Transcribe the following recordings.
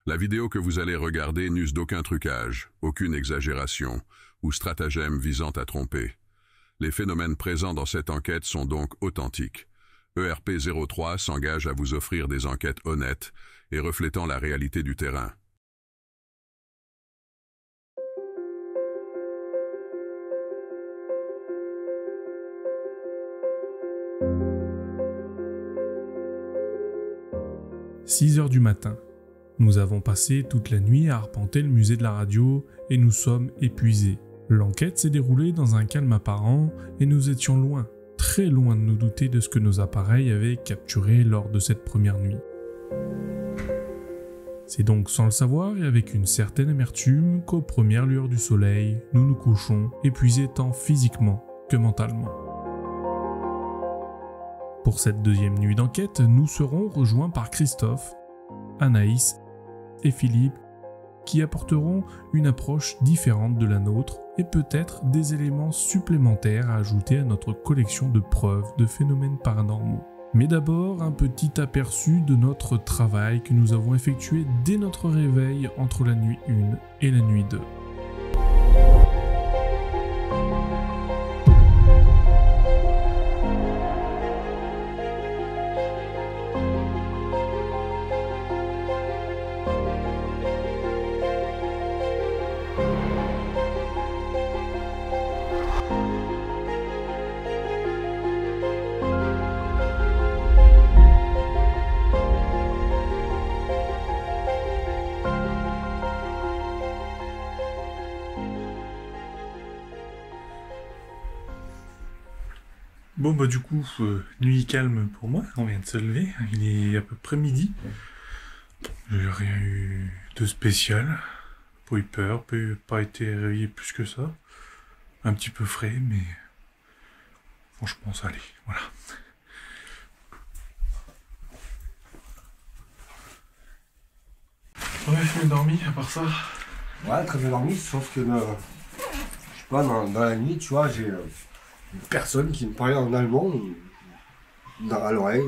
La vidéo que vous allez regarder n'use d'aucun trucage, aucune exagération ou stratagème visant à tromper. Les phénomènes présents dans cette enquête sont donc authentiques. ERP03 s'engage à vous offrir des enquêtes honnêtes et reflétant la réalité du terrain. « 6 heures du matin. Nous avons passé toute la nuit à arpenter le musée de la radio et nous sommes épuisés. L'enquête s'est déroulée dans un calme apparent et nous étions loin, très loin de nous douter de ce que nos appareils avaient capturé lors de cette première nuit. C'est donc sans le savoir et avec une certaine amertume qu'aux premières lueurs du soleil, nous nous couchons, épuisés tant physiquement que mentalement. Pour cette deuxième nuit d'enquête, nous serons rejoints par Christophe, Anaïs et Philippe, qui apporteront une approche différente de la nôtre et peut-être des éléments supplémentaires à ajouter à notre collection de preuves de phénomènes paranormaux. Mais d'abord, un petit aperçu de notre travail que nous avons effectué dès notre réveil entre la nuit 1 et la nuit 2. Bon bah du coup, nuit calme pour moi, on vient de se lever, il est à peu près midi. J'ai rien eu de spécial, pas eu peur, pas été réveillé plus que ça. Un petit peu frais, mais franchement ça allait, voilà. Ouais, bien dormi à part ça. Ouais, très bien dormi, sauf que, je sais pas, dans la nuit, tu vois, j'ai une personne qui me parlait en allemand à l'oreille.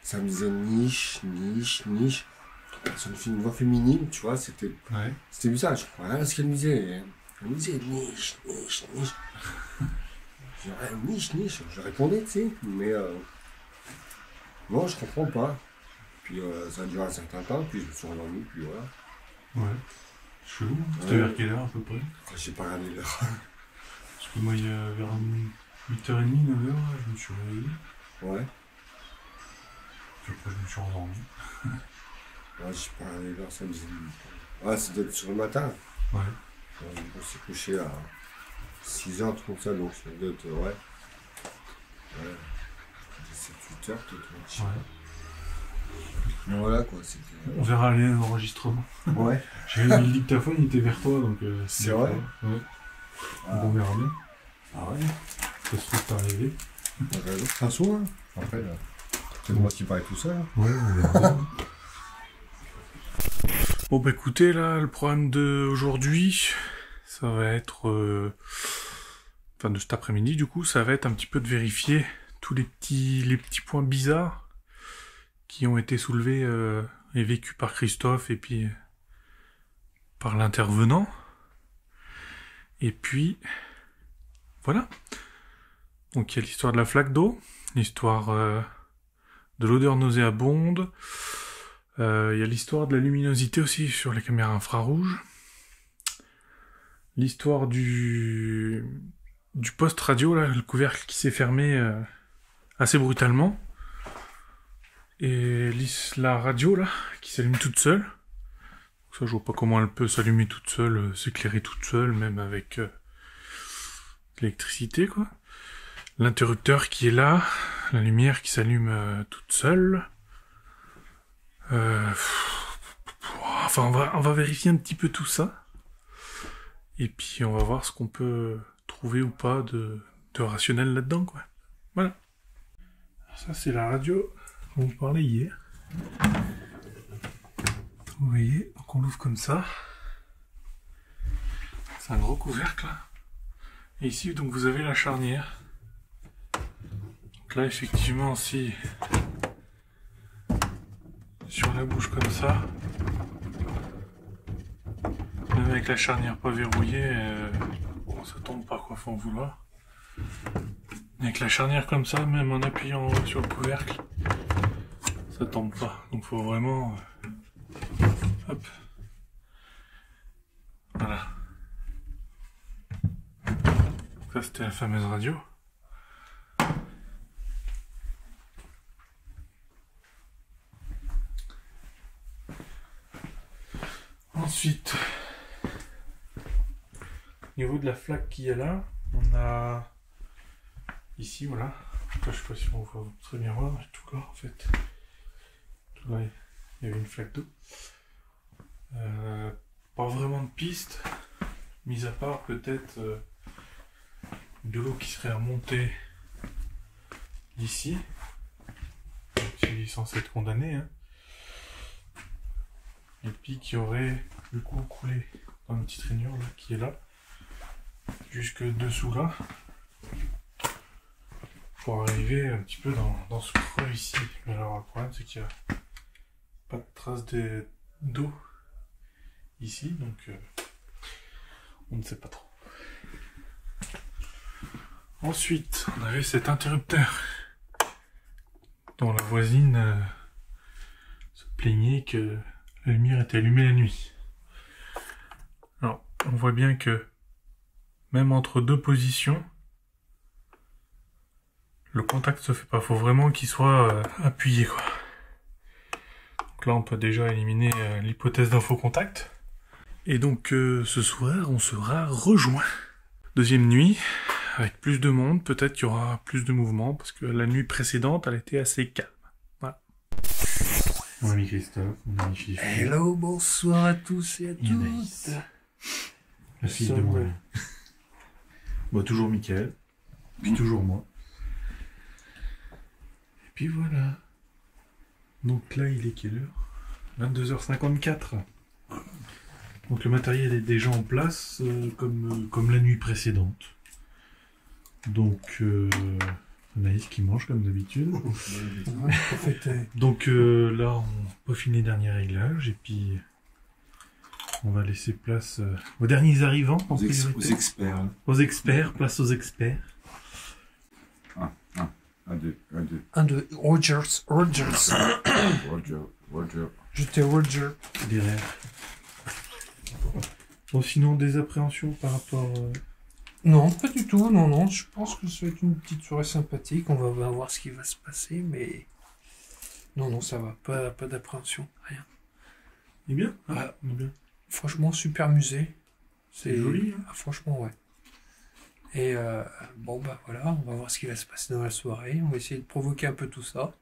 Ça me disait niche, niche, niche. Ça me fait une voix féminine, tu vois, c'était bizarre, je crois rien ce qu'elle me disait. Elle me disait niche, niche, niche. Je dirais niche, niche. Je répondais, tu sais, mais non, je comprends pas. Puis ça a duré un certain temps, puis je me suis endormi, puis voilà. Ouais. Chelou. C'était vers quelle heure à peu près? J'ai pas regardé l'heure. Parce que moi, il y a vers 8h30, 9h, je me suis réveillé. Ouais. Puis après, je me suis endormi. Ouais, j'ai pas regardé l'heure, ça me disait. Ouais, c'était sur le matin. Ouais. On s'est couché à 6h, tout comme ça, donc ça doit être, ouais. 17-8h, peut-être. Ouais. Mais voilà, quoi, c'était. On verra l'enregistrement. Ouais. J'avais mis le dictaphone, il était vers toi, donc c'est vrai. Ouais. Ah. On verra bien. Ah ouais. Ça se trouve pas arrivé. De toute façon, hein. Après, c'est moi qui parle tout seul. Ouais, on verra bien. Bon bah écoutez, là, le programme d'aujourd'hui, ça va être... Enfin, de cet après-midi, du coup, ça va être un petit peu de vérifier tous les petits points bizarres qui ont été soulevés et vécus par Christophe et puis par l'intervenant. Et puis, voilà. Donc il y a l'histoire de la flaque d'eau, l'histoire de l'odeur nauséabonde, il y a l'histoire de la luminosité aussi sur les caméras infrarouges, l'histoire du poste radio, là, le couvercle qui s'est fermé assez brutalement, et la radio là qui s'allume toute seule. Donc ça, je vois pas comment elle peut s'allumer toute seule, s'éclairer toute seule, même avec l'électricité, quoi. L'interrupteur qui est là, la lumière qui s'allume toute seule. Enfin, on va vérifier un petit peu tout ça. Et puis on va voir ce qu'on peut trouver ou pas de rationnel là-dedans, quoi. Voilà. Ça, c'est la radio dont on parlait hier. Vous voyez, donc on l'ouvre comme ça. C'est un gros couvercle, là. Et ici, donc, vous avez la charnière. Donc là, effectivement, si sur la bouche comme ça, avec la charnière pas verrouillée, bon, ça tombe pas quoi, faut en vouloir. Avec la charnière comme ça, même en appuyant sur le couvercle, ça tombe pas. Donc faut vraiment... hop. Voilà. Donc ça c'était la fameuse radio. Ensuite, au niveau de la flaque qu'il y a là, on a ici, voilà. Après, je sais pas si on va très bien voir, tout là en fait. Tout là, il y avait une flaque d'eau. Pas vraiment de piste, mis à part peut-être de l'eau qui serait remontée d'ici. C'est censé être condamné, hein. Et puis qui aurait du coup coulé dans une petite rainure là, qui est là, jusque dessous là, pour arriver un petit peu dans ce creux ici. Mais alors le problème c'est qu'il n'y a pas de traces d'eau ici, donc on ne sait pas trop. Ensuite, on avait cet interrupteur dont la voisine se plaignait que la lumière était allumée la nuit. Alors, on voit bien que même entre deux positions, le contact se fait pas. Faut vraiment qu'il soit appuyé, quoi. Donc là, on peut déjà éliminer l'hypothèse d'info-contact. Et donc, ce soir, on sera rejoint. Deuxième nuit, avec plus de monde, peut-être qu'il y aura plus de mouvement, parce que la nuit précédente, elle était assez calme. Voilà. Mon ami Christophe, mon ami Fifi. Hello, bonsoir à tous et à toutes. La fille de mon ami. Bon, toujours Mickaël, puis toujours moi. Et puis voilà. Donc là, il est quelle heure? 22h54. Donc le matériel est déjà en place, comme la nuit précédente. Donc, Anaïs qui mange comme d'habitude. Donc là, on peaufine les derniers réglages, et puis on va laisser place aux derniers arrivants. Aux experts. Aux experts, place aux experts. 1, 2, 1, 2. 1, 2, Rogers. Roger. J'étais Roger. Derrière. Bon, sinon, des appréhensions par rapport... Non, pas du tout, non. Je pense que ça va être une petite soirée sympathique. On va voir ce qui va se passer, mais... Non, ça va. Pas d'appréhension, rien. Il est bien, hein? Ah, Il est bien. franchement, super musée. C'est joli, hein? Ah, franchement, ouais. Et bon, bah voilà, on va voir ce qui va se passer dans la soirée. On va essayer de provoquer un peu tout ça.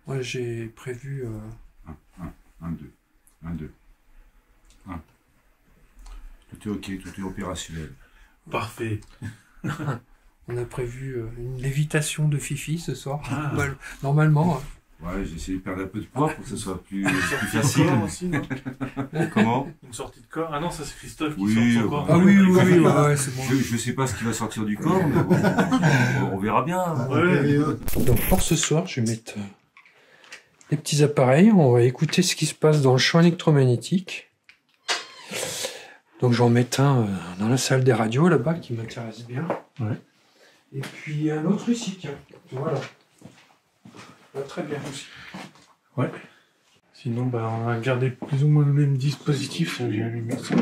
Moi, j'ai prévu... 1, 2. 1, 2. 1. Tout est ok, tout est opérationnel. Parfait. On a prévu une lévitation de Fifi ce soir. Ah. Normalement. Hein. Ouais, j'ai essayé de perdre un peu de poids pour que ce soit plus facile. Aussi, non? Comment? Une sortie de corps. Ah non, ça c'est Christophe qui Oui, sort son corps. Ah oui, ouais, c'est bon. Je sais pas ce qui va sortir du corps, mais bon, on verra bien. Ouais. Donc pour ce soir, je vais mettre les petits appareils. On va écouter ce qui se passe dans le champ électromagnétique. Donc j'en mets un dans la salle des radios là-bas qui m'intéresse bien. Ouais. Et puis un autre ici, tiens. Voilà. Là, très bien aussi. Ouais. Sinon, bah, on a gardé plus ou moins le même dispositif. J'ai allumé ça.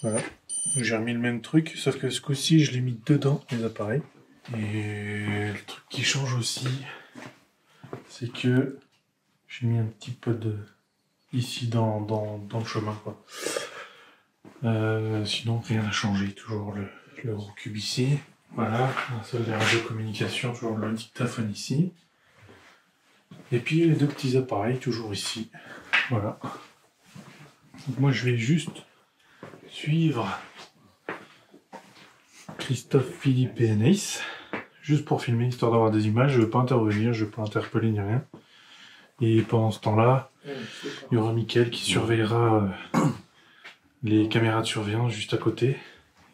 Voilà. Donc, j'ai remis le même truc, sauf que ce coup-ci, je l'ai mis dedans, les appareils. Et le truc qui change aussi, c'est que j'ai mis un petit peu de... ici dans le chemin, quoi. Sinon, rien n'a changé. Toujours le gros cube ici. Voilà. Un seul des radiocommunications, toujours le dictaphone ici. Et puis les deux petits appareils, toujours ici. Voilà. Donc moi, je vais juste suivre Christophe, Philippe et Anaïs. Juste pour filmer, histoire d'avoir des images. Je ne veux pas intervenir, je ne veux pas interpeller ni rien. Et pendant ce temps-là, il y aura Mickaël qui surveillera les caméras de surveillance juste à côté.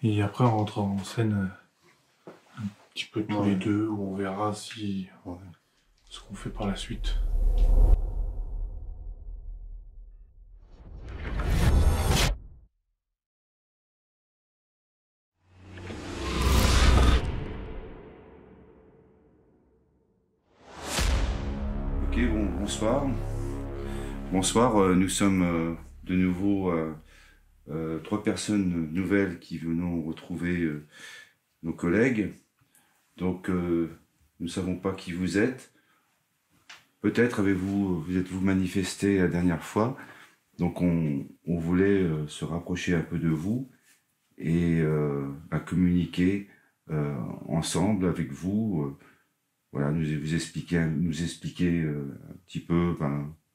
Et après, on rentrera en scène un petit peu tous les deux, où on verra si ce qu'on fait par la suite. bonsoir. Bonsoir, nous sommes de nouveau 3 personnes nouvelles qui venons retrouver nos collègues. Donc, nous ne savons pas qui vous êtes. Peut-être vous êtes-vous manifesté la dernière fois. Donc, on voulait se rapprocher un peu de vous et communiquer ensemble avec vous. Voilà, nous expliquer un petit peu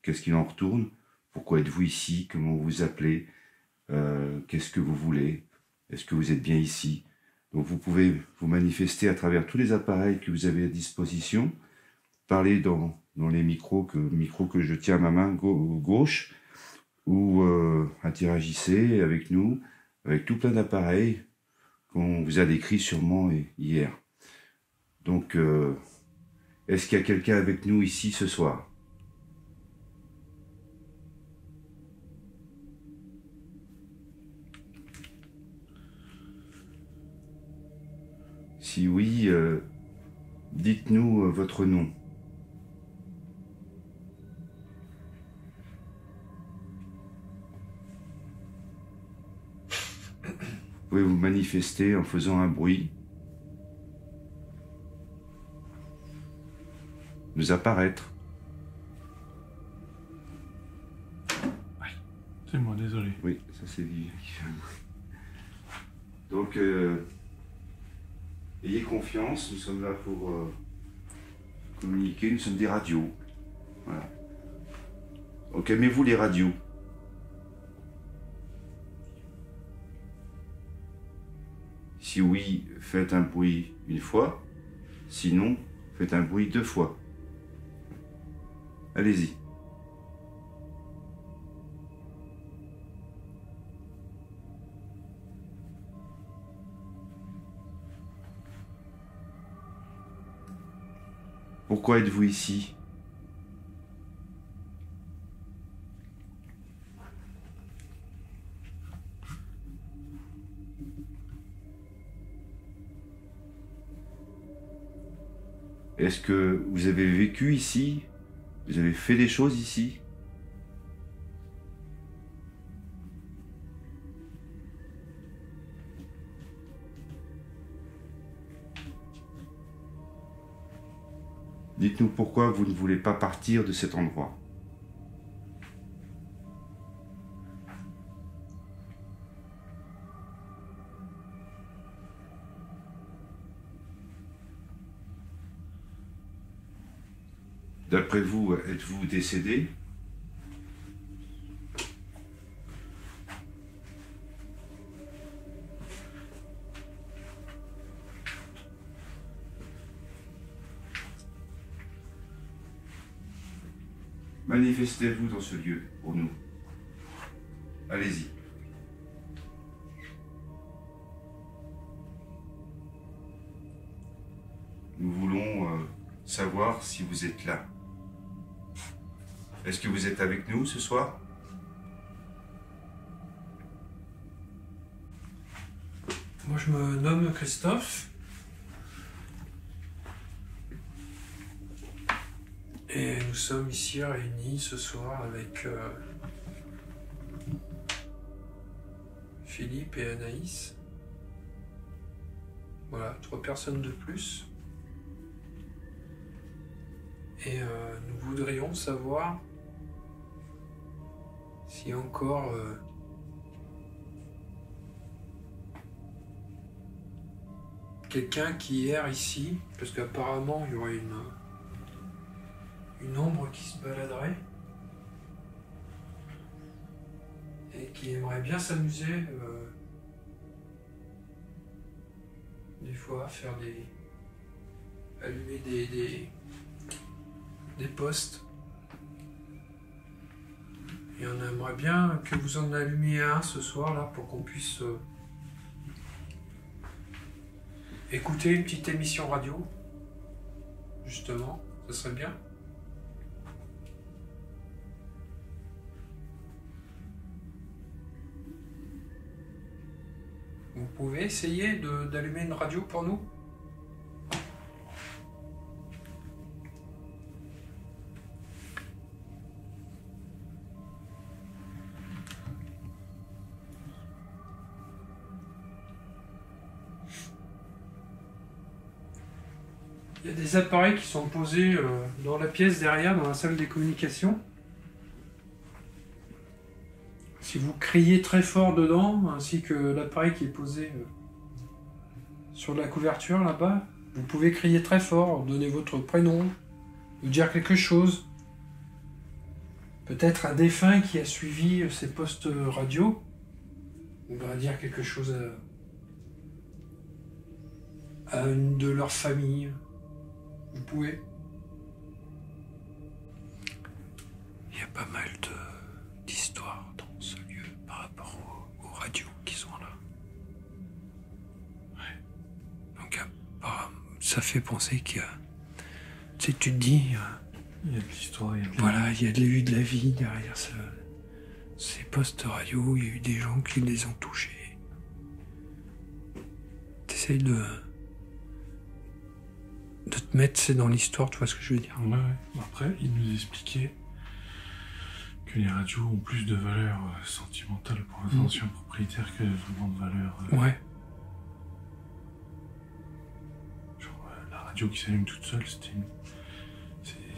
qu'est-ce qu'il en retourne, pourquoi êtes-vous ici, comment vous vous appelez, qu'est-ce que vous voulez, est-ce que vous êtes bien ici. Donc vous pouvez vous manifester à travers tous les appareils que vous avez à disposition, parler dans les micros que je tiens à ma main gauche, ou interagissez avec nous, avec tout plein d'appareils qu'on vous a décrits sûrement hier. Donc, est-ce qu'il y a quelqu'un avec nous ici ce soir? Si oui, dites-nous votre nom. Vous pouvez vous manifester en faisant un bruit. Nous apparaître. C'est moi, désolé. Oui, ça c'est Vivien qui fait un bruit. Donc, ayez confiance, nous sommes là pour communiquer, nous sommes des radios. Voilà. Donc, aimez-vous les radios? Si oui, faites un bruit une fois. Sinon, faites un bruit 2 fois. Allez-y. Pourquoi êtes-vous ici? Est-ce que vous avez vécu ici? Vous avez fait des choses ici? Dites-nous pourquoi vous ne voulez pas partir de cet endroit. D'après vous, êtes-vous décédé? Manifestez-vous dans ce lieu pour nous. Allez-y. Nous voulons savoir si vous êtes là. Est-ce que vous êtes avec nous ce soir? Moi, je me nomme Christophe. Et nous sommes ici réunis ce soir avec Philippe et Anaïs. Voilà, 3 personnes de plus. Et nous voudrions savoir s'il y a encore quelqu'un qui erre ici, parce qu'apparemment il y aurait une ombre qui se baladerait et qui aimerait bien s'amuser des fois, faire allumer des postes. Et on aimerait bien que vous en allumiez un ce soir là pour qu'on puisse écouter une petite émission radio, justement, ça serait bien. Vous pouvez essayer d'allumer une radio pour nous? Il y a des appareils qui sont posés dans la pièce derrière, dans la salle des communications. Si vous criez très fort dedans, ainsi que l'appareil qui est posé sur la couverture là-bas, vous pouvez crier très fort, donner votre prénom, ou dire quelque chose. Peut-être un défunt qui a suivi ces postes radio, on va dire quelque chose à une de leurs familles. Vous pouvez. Il y a pas mal d'histoires dans ce lieu par rapport aux radios qui sont là. Ouais. Donc ça fait penser qu'il y a... Tu sais, tu te dis... Il y a de l'histoire, il y a de la... Voilà, il y a de la vie derrière ces postes radio, il y a eu des gens qui les ont touchés. T'essayes de te mettre, c'est dans l'histoire, tu vois ce que je veux dire. Ouais. Après, il nous expliquait que les radios ont plus de valeur sentimentale pour les anciens propriétaires que vraiment de valeur... Ouais. Genre, la radio qui s'allume toute seule, c'est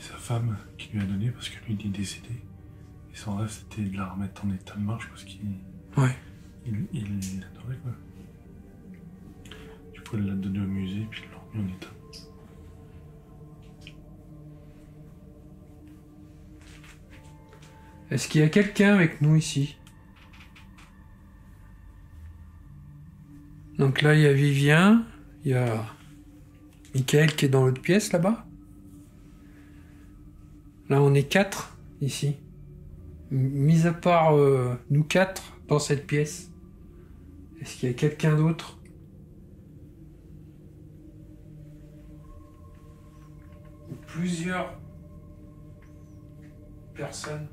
sa femme qui lui a donné parce que lui il est décédé. Et sans là, c'était de la remettre en état de marche parce qu'il il l'adorait, quoi. Du coup, elle l'a donné au musée puis il l'a remis en état. Est-ce qu'il y a quelqu'un avec nous ici? Donc là, il y a Vivien, il y a Michael qui est dans l'autre pièce là-bas. Là, on est 4 ici. Mis à part nous 4 dans cette pièce. Est-ce qu'il y a quelqu'un d'autre? Ou plusieurs personnes?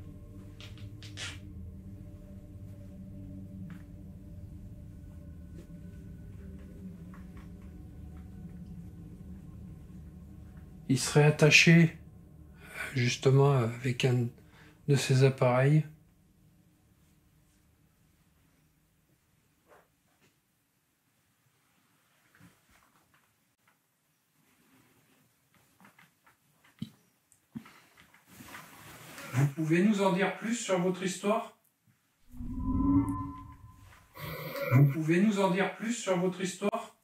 Il serait attaché justement avec un de ces appareils. Vous pouvez nous en dire plus sur votre histoire? Vous pouvez nous en dire plus sur votre histoire?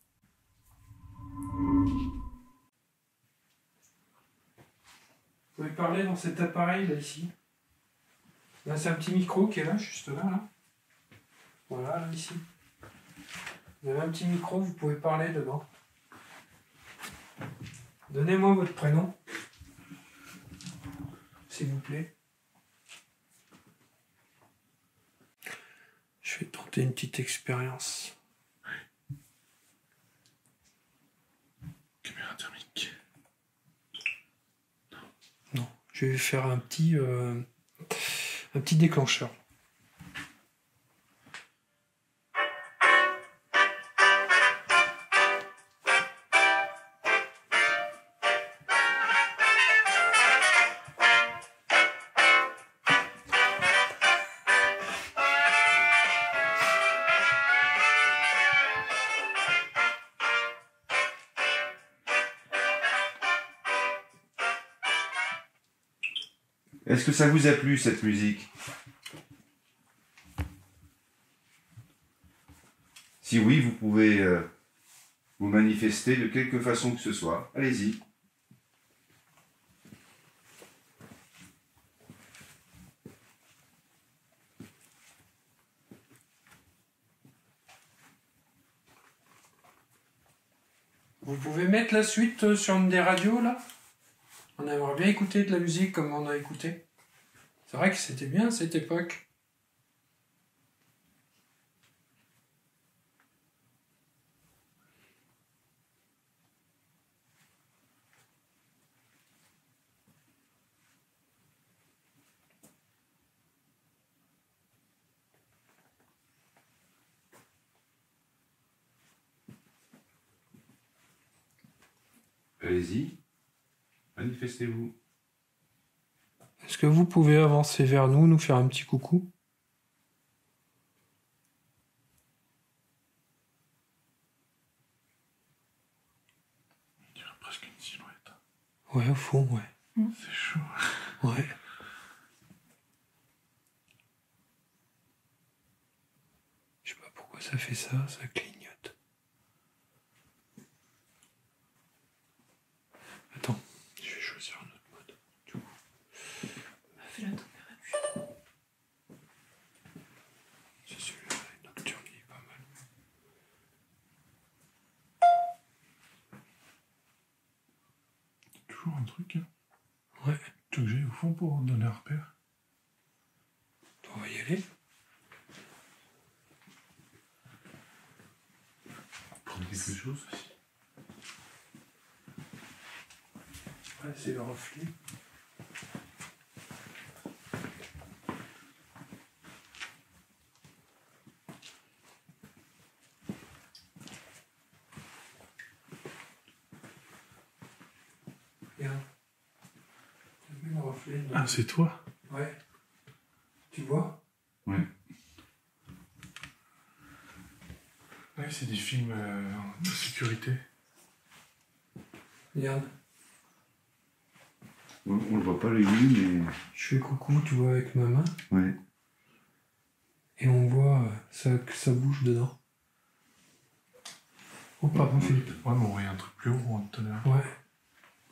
Vous pouvez parler dans cet appareil là ici. Là c'est un petit micro qui est là, juste là, là. Voilà, là ici. Vous avez un petit micro, vous pouvez parler dedans. Donnez-moi votre prénom. S'il vous plaît. Je vais tenter une petite expérience. Caméra thermique. Non, je vais faire un petit déclencheur. Est-ce que ça vous a plu, cette musique? Si oui, vous pouvez vous manifester de quelque façon que ce soit. Allez-y. Vous pouvez mettre la suite sur une des radios là? On aimerait bien écouter de la musique comme on a écouté. C'est vrai que c'était bien cette époque. Allez-y. Manifestez-vous. Est-ce que vous pouvez avancer vers nous, nous faire un petit coucou? On dirait presque une silhouette. Ouais, au fond, ouais. C'est chaud. Ouais. Je sais pas pourquoi ça fait ça, ça clignote. Attends, je vais choisir un autre mode. Du coup. Fais la température. C'est celui-là, nocturne, il est pas mal. Toujours un truc, hein. Ouais, Tu veux que j'aille au fond pour donner un repère? on va y aller. Prendre quelque chose aussi. Ouais, c'est le reflet. Regarde. T'as vu le reflet de- Ah, c'est toi? Ouais. Tu vois? Ouais. Ouais, c'est des films de sécurité. Regarde. On le voit pas l'œil nu, mais... Je fais coucou, tu vois, avec ma main. Ouais. Et on voit que ça bouge dedans. Oh, pardon, Philippe. Ouais, mais on voyait un truc plus haut tout à l'heure. Ouais.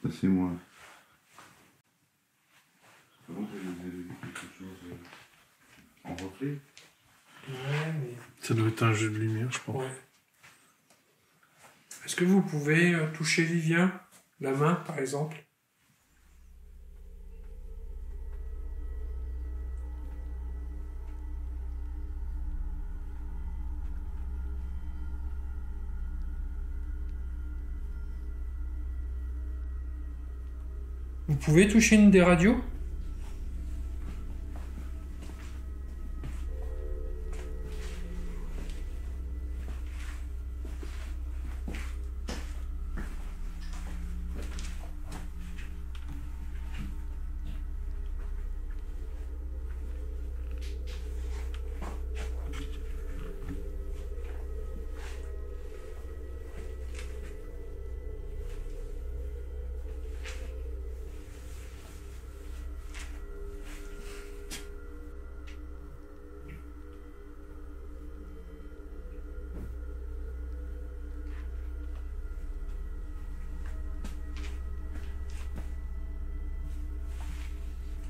Ça, c'est moi. Comment tu as vu quelque chose en reflet? Ouais, mais... Ça doit être un jeu de lumière, je pense. Ouais. Est-ce que vous pouvez toucher Vivien, la main, par exemple? Vous pouvez toucher une des radios?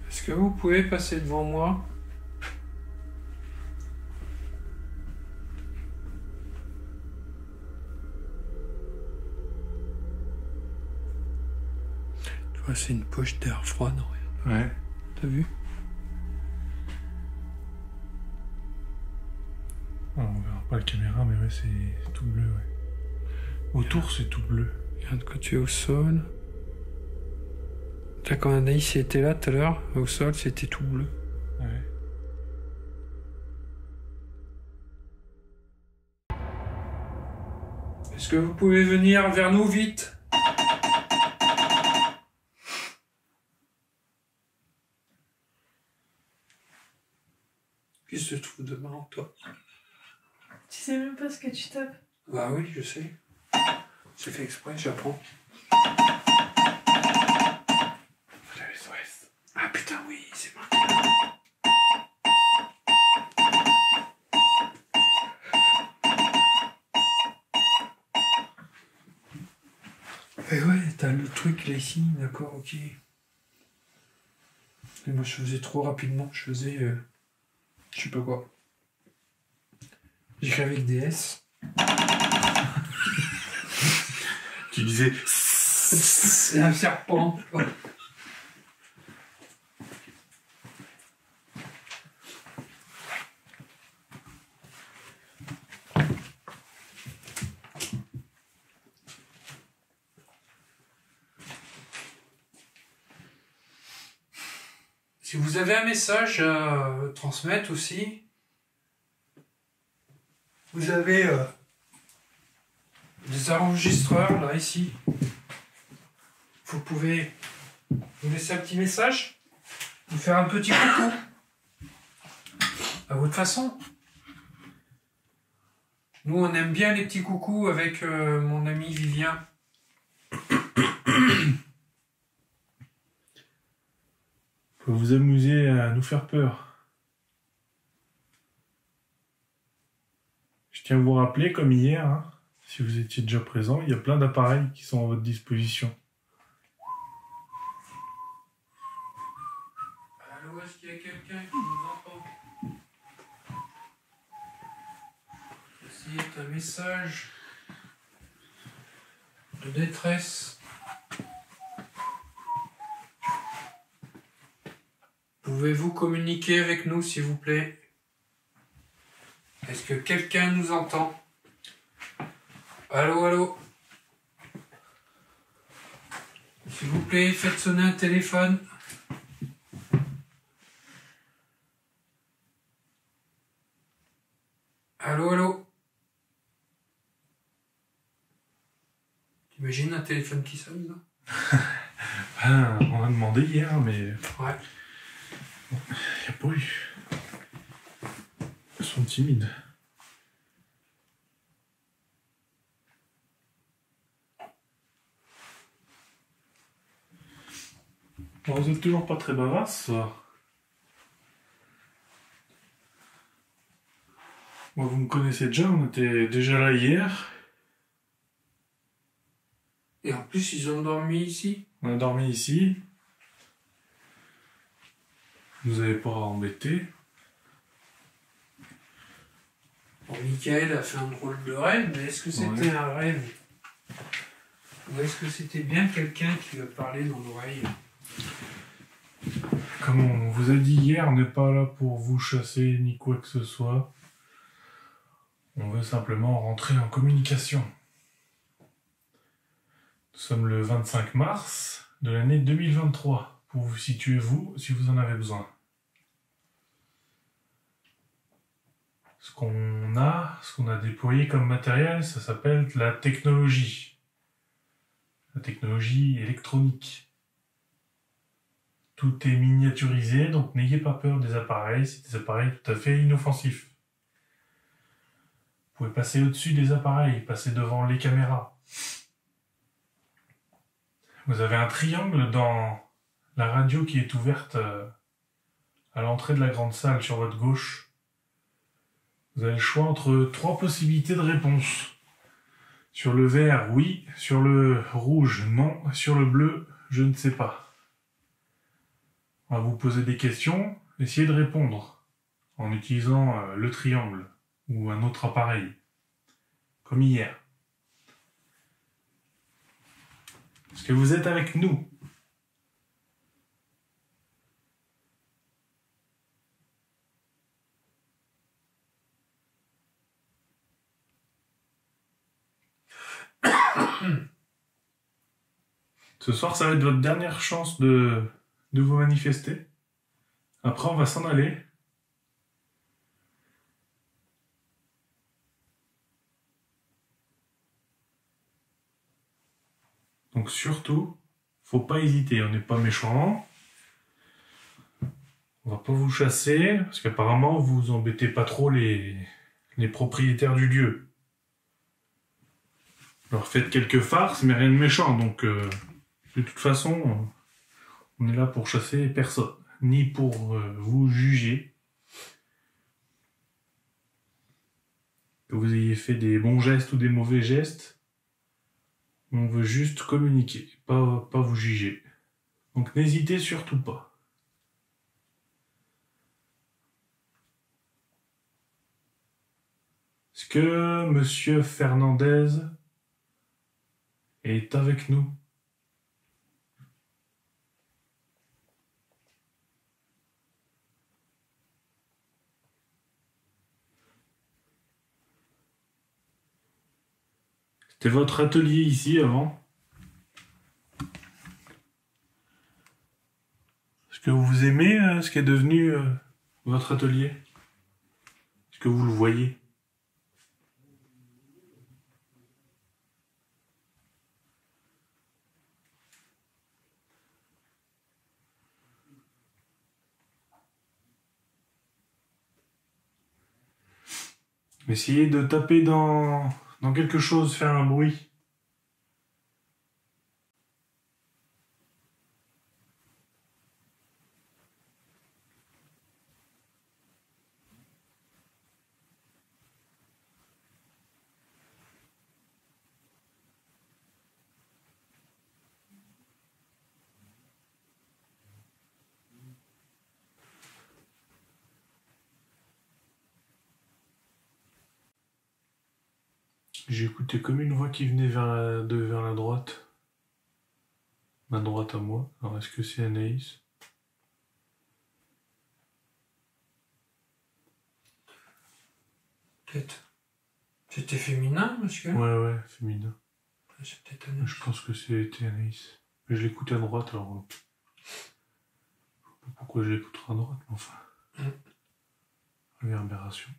Est-ce que vous pouvez passer devant moi? Tu vois, c'est une poche d'air froid, non? Ouais. T'as vu? Ah, on verra pas la caméra, mais ouais, c'est tout bleu, ouais. Autour, c'est tout bleu. Regarde, quand tu es au sol. Là, quand Anaïs était là tout à l'heure, au sol, c'était tout bleu. Ouais. Est-ce que vous pouvez venir vers nous vite? Qu'est-ce que tu trouves de marrant, toi? Tu sais même pas ce que tu tapes. Bah oui, je sais. C'est fait exprès, j'apprends. Ah putain, oui, c'est marqué. Et ouais, t'as le truc là ici, d'accord, ok. Et moi je faisais trop rapidement, je faisais je sais pas quoi. J'écrivais avec des S. Tu disais... C'est un serpent. Si vous avez un message à transmettre aussi, vous avez des enregistreurs là ici. Vous pouvez nous laisser un petit message, nous faire un petit coucou à votre façon. Nous on aime bien les petits coucous avec mon ami Vivien. Faut vous amuser à nous faire peur. Je tiens à vous rappeler, comme hier, hein, si vous étiez déjà présent, il y a plein d'appareils qui sont à votre disposition. Allô, est-ce qu'il y a quelqu'un qui nous entend? Ceci est un message de détresse. Pouvez-vous communiquer avec nous, s'il vous plaît? Est-ce que quelqu'un nous entend? Allô, allô? S'il vous plaît, faites sonner un téléphone. Allô, allô? T'imagines un téléphone qui sonne, là? Ben, on a demandé hier, mais Ouais. il n'y a pas eu. Ils sont timides. Bon, vous êtes toujours pas très bavard ce soir. Moi, vous me connaissez déjà, on était déjà là hier. Et en plus, ils ont dormi ici. On a dormi ici. Vous avez pas embêté. Bon, Michael a fait un drôle de rêve, mais est-ce que c'était un rêve? Ou est-ce que c'était bien quelqu'un qui lui a parlé dans l'oreille? Comme on vous a dit hier, on n'est pas là pour vous chasser ni quoi que ce soit. On veut simplement rentrer en communication. Nous sommes le 25 mars de l'année 2023, pour vous situer vous, si vous en avez besoin. Ce qu'on a déployé comme matériel, ça s'appelle la technologie. La technologie électronique. Tout est miniaturisé, donc n'ayez pas peur des appareils, c'est des appareils tout à fait inoffensifs. Vous pouvez passer au-dessus des appareils, passer devant les caméras. Vous avez un triangle dans la radio qui est ouverte à l'entrée de la grande salle sur votre gauche. Vous avez le choix entre 3 possibilités de réponse. Sur le vert, oui. Sur le rouge, non. Sur le bleu, je ne sais pas. On va vous poser des questions. Essayez de répondre en utilisant le triangle ou un autre appareil. Comme hier. Est-ce que vous êtes avec nous? Ce soir, ça va être votre dernière chance de vous manifester. Après, on va s'en aller. Donc surtout, faut pas hésiter, on n'est pas méchants. On va pas vous chasser, parce qu'apparemment, vous embêtez pas trop les propriétaires du lieu. Alors faites quelques farces, mais rien de méchant, donc de toute façon, on est là pour chasser personne, ni pour vous juger. Que vous ayez fait des bons gestes ou des mauvais gestes, on veut juste communiquer, pas vous juger. Donc n'hésitez surtout pas. Est-ce que Monsieur Fernandez est avec nous? C'était votre atelier ici avant? Est-ce que vous aimez ce qui est devenu votre atelier? Est-ce que vous le voyez? Essayez de taper dans quelque chose, faire un bruit. J'ai écouté comme une voix qui venait vers la droite. Ma droite à moi. Alors est-ce que c'est Anaïs? Peut-être. C'était féminin, monsieur? Ouais, féminin. C'est peut-être Anaïs. Je pense que c'était Anaïs. Mais je l'écoutais à droite, alors... Je sais pas pourquoi je l'écouterai à droite, mais enfin... Réverbération.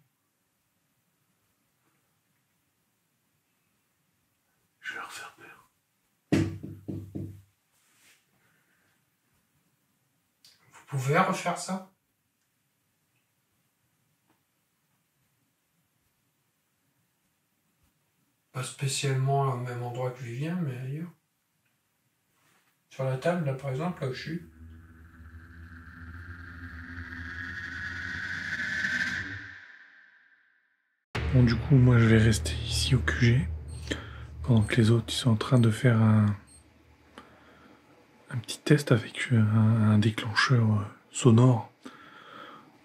Je vais leur faire peur. Vous pouvez refaire ça? Pas spécialement au même endroit que Vivien, mais ailleurs. Sur la table, là, par exemple, là où je suis. Bon, du coup, moi, je vais rester ici au QG, pendant que les autres, ils sont en train de faire un petit test avec un déclencheur sonore,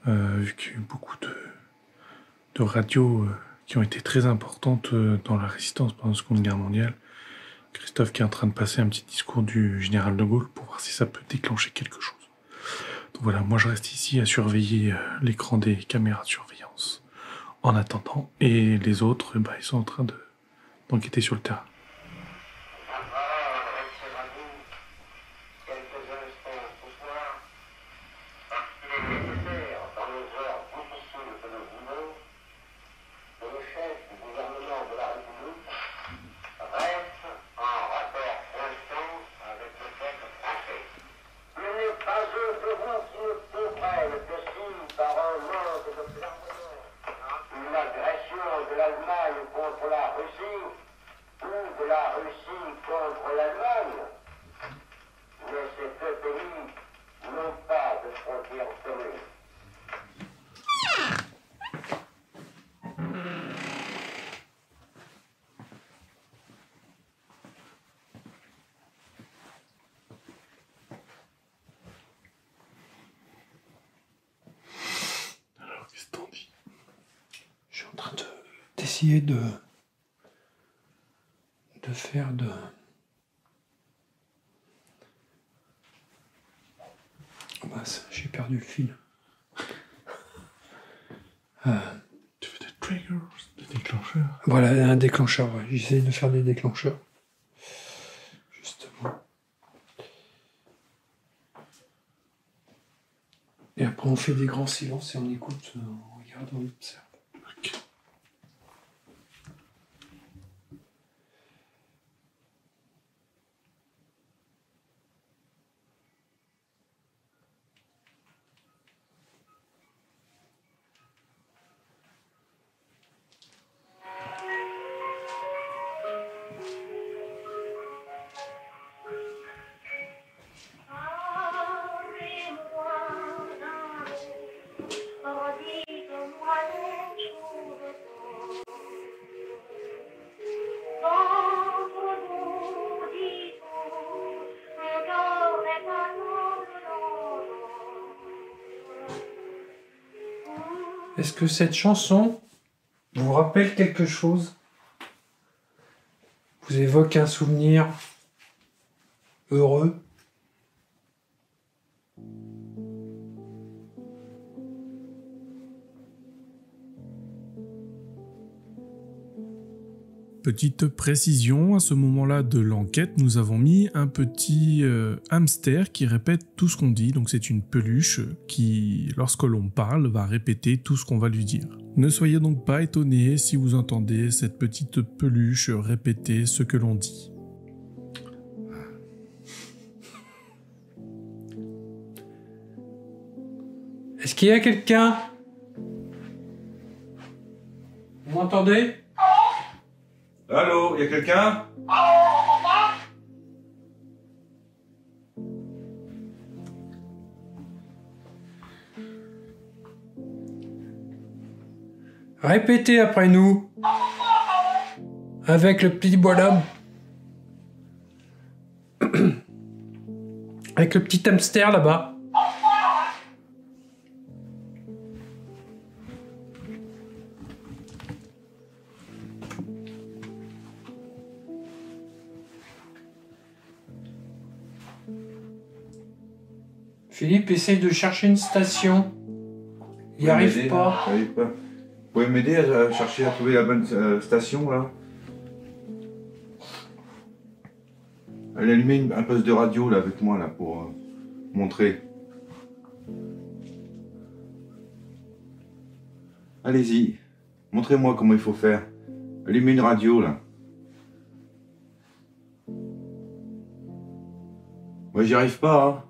vu qu'il y a eu beaucoup de radios qui ont été très importantes dans la résistance pendant la Seconde Guerre mondiale. Christophe qui est en train de passer un petit discours du général de Gaulle pour voir si ça peut déclencher quelque chose. Donc voilà, moi je reste ici à surveiller l'écran des caméras de surveillance en attendant, et les autres, ils sont en train d'enquêter sur le terrain. D'essayer de faire de... Mince, j'ai perdu le fil. Tu fais des triggers, des déclencheurs. Voilà, un déclencheur, ouais. J'essaie de faire des déclencheurs. Justement. Et après on fait des grands silences et on écoute, on regarde, on observe. Ok. Est-ce que cette chanson vous rappelle quelque chose? Vous évoque un souvenir heureux? Petite précision, à ce moment-là de l'enquête, nous avons mis un petit hamster qui répète tout ce qu'on dit. Donc c'est une peluche qui, lorsque l'on parle, va répéter tout ce qu'on va lui dire. Ne soyez donc pas étonnés si vous entendez cette petite peluche répéter ce que l'on dit. Est-ce qu'il y a quelqu'un? Vous m'entendez? Allô, y a quelqu'un? Répétez après nous. Avec le petit bonhomme. Avec le petit hamster là-bas. Philippe essaye de chercher une station. Il n'y arrive pas. Vous pouvez m'aider à chercher à trouver la bonne station là? Allez allumer un poste de radio là avec moi là pour montrer. Allez-y, montrez-moi comment il faut faire. Allumez une radio là. Moi j'y arrive pas. Hein.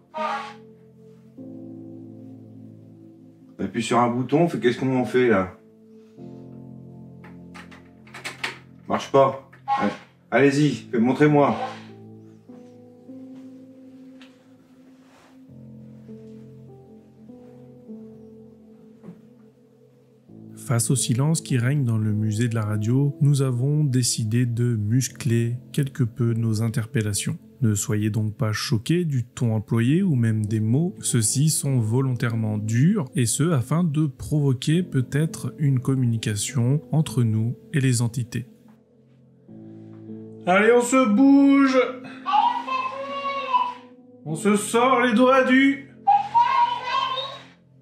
On appuie sur un bouton, qu'est-ce qu'on en fait là? Marche pas. Allez-y, montrez-moi. Face au silence qui règne dans le musée de la radio, nous avons décidé de muscler quelque peu nos interpellations. Ne soyez donc pas choqués du ton employé ou même des mots, ceux-ci sont volontairement durs et ce afin de provoquer peut-être une communication entre nous et les entités. Allez, on se bouge! On se sort les doigts du...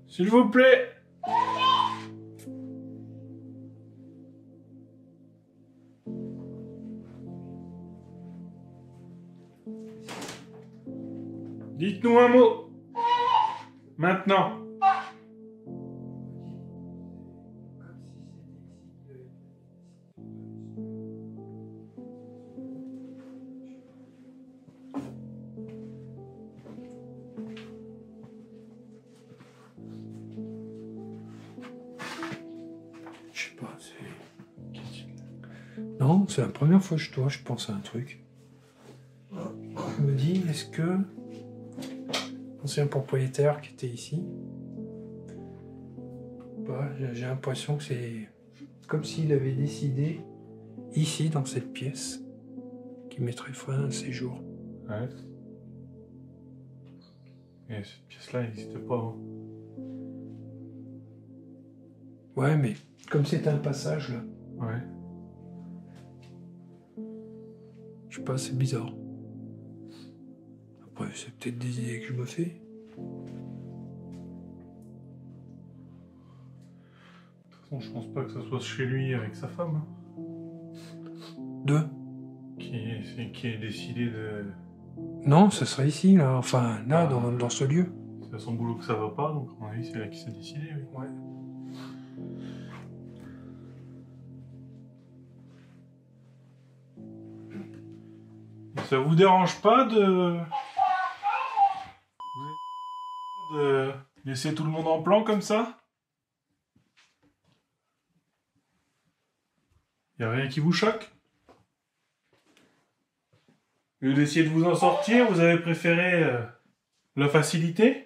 S'il vous plaît! Dites-nous un mot. Maintenant. Je sais pas, c'est... Non, c'est la première fois que je pense à un truc. Je me dis, est-ce que... l'ancien propriétaire qui était ici, bah, j'ai l'impression que c'est comme s'il avait décidé, ici, dans cette pièce, qu'il mettrait fin à ses jours. Ouais. Et cette pièce-là n'existe pas. Hein. Ouais, mais comme c'est un passage, là. Ouais. Je sais pas, c'est bizarre. Après, c'est peut-être des idées que je me fais. De toute façon, je pense pas que ça soit chez lui avec sa femme. Hein. Deux. Qui est décidé de... Non, ça serait ici, là. Enfin, là, dans ce lieu. C'est à son boulot que ça va pas, donc à mon avis, c'est là qui s'est décidé, oui. Ouais. Et ça vous dérange pas de laisser tout le monde en plan comme ça? Y a rien qui vous choque? Au lieu d'essayer de vous en sortir, vous avez préféré la facilité?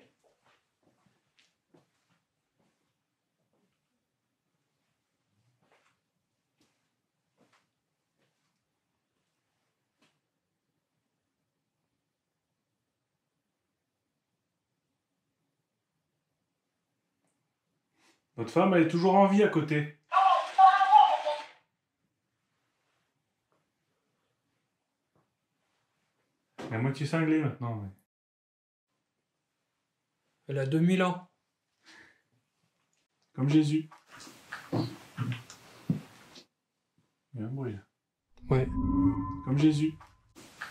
Votre femme, elle est toujours en vie à côté. Elle est à moitié cinglée maintenant. Mais... Elle a 2000 ans. Comme Jésus. Il y a un bruit là. Ouais. Comme Jésus.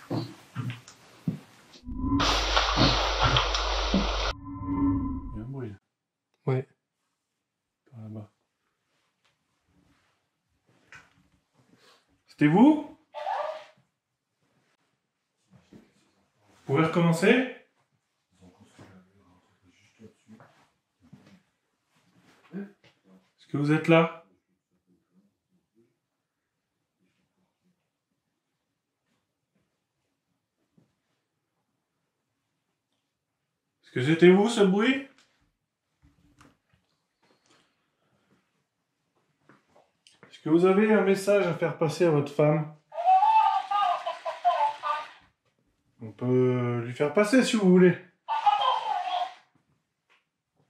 Il y a un bruit là. Ouais. Par là-bas. C'était vous? Vous pouvez recommencer? Est-ce que vous êtes là? Est-ce que c'était vous ce bruit? Est-ce que vous avez un message à faire passer à votre femme? On peut lui faire passer si vous voulez.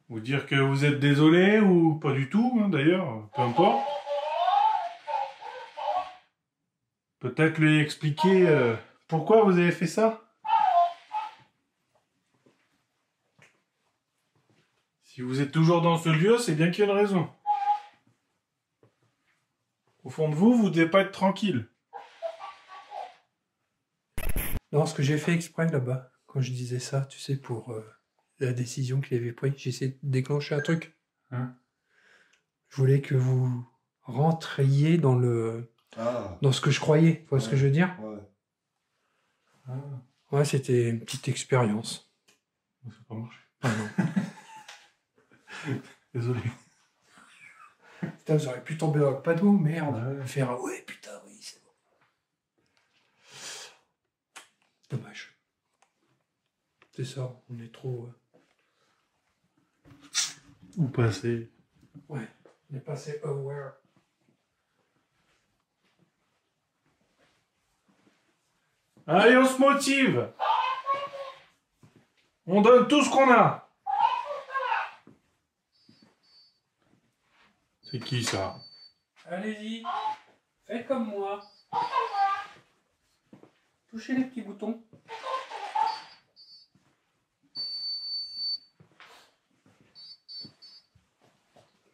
Ou dire que vous êtes désolé ou pas du tout, hein, d'ailleurs, peu importe. Peut-être lui expliquer pourquoi vous avez fait ça. Si vous êtes toujours dans ce lieu, c'est bien qu'il y a une raison. Au fond de vous, vous devez pas être tranquille. Non, ce que j'ai fait exprès là-bas, quand je disais ça, tu sais, pour la décision qu'il avait prise, j'ai essayé de déclencher un truc. Hein? Je voulais que vous rentriez dans dans ce que je croyais. Tu vois ce que je veux dire? Ouais. Ouais, c'était une petite expérience. Ça n'a pas marché. Ah non. Désolé. Putain, j'aurais pu tomber dans le panneau, merde. Ouais. Faire ouais, putain, oui, c'est bon. Dommage. C'est ça, on est trop. Ou passer. Ouais, on est passé aware. Allez, on se motive. On donne tout ce qu'on a. C'est qui ça? Allez-y, faites comme moi. Touchez les petits boutons.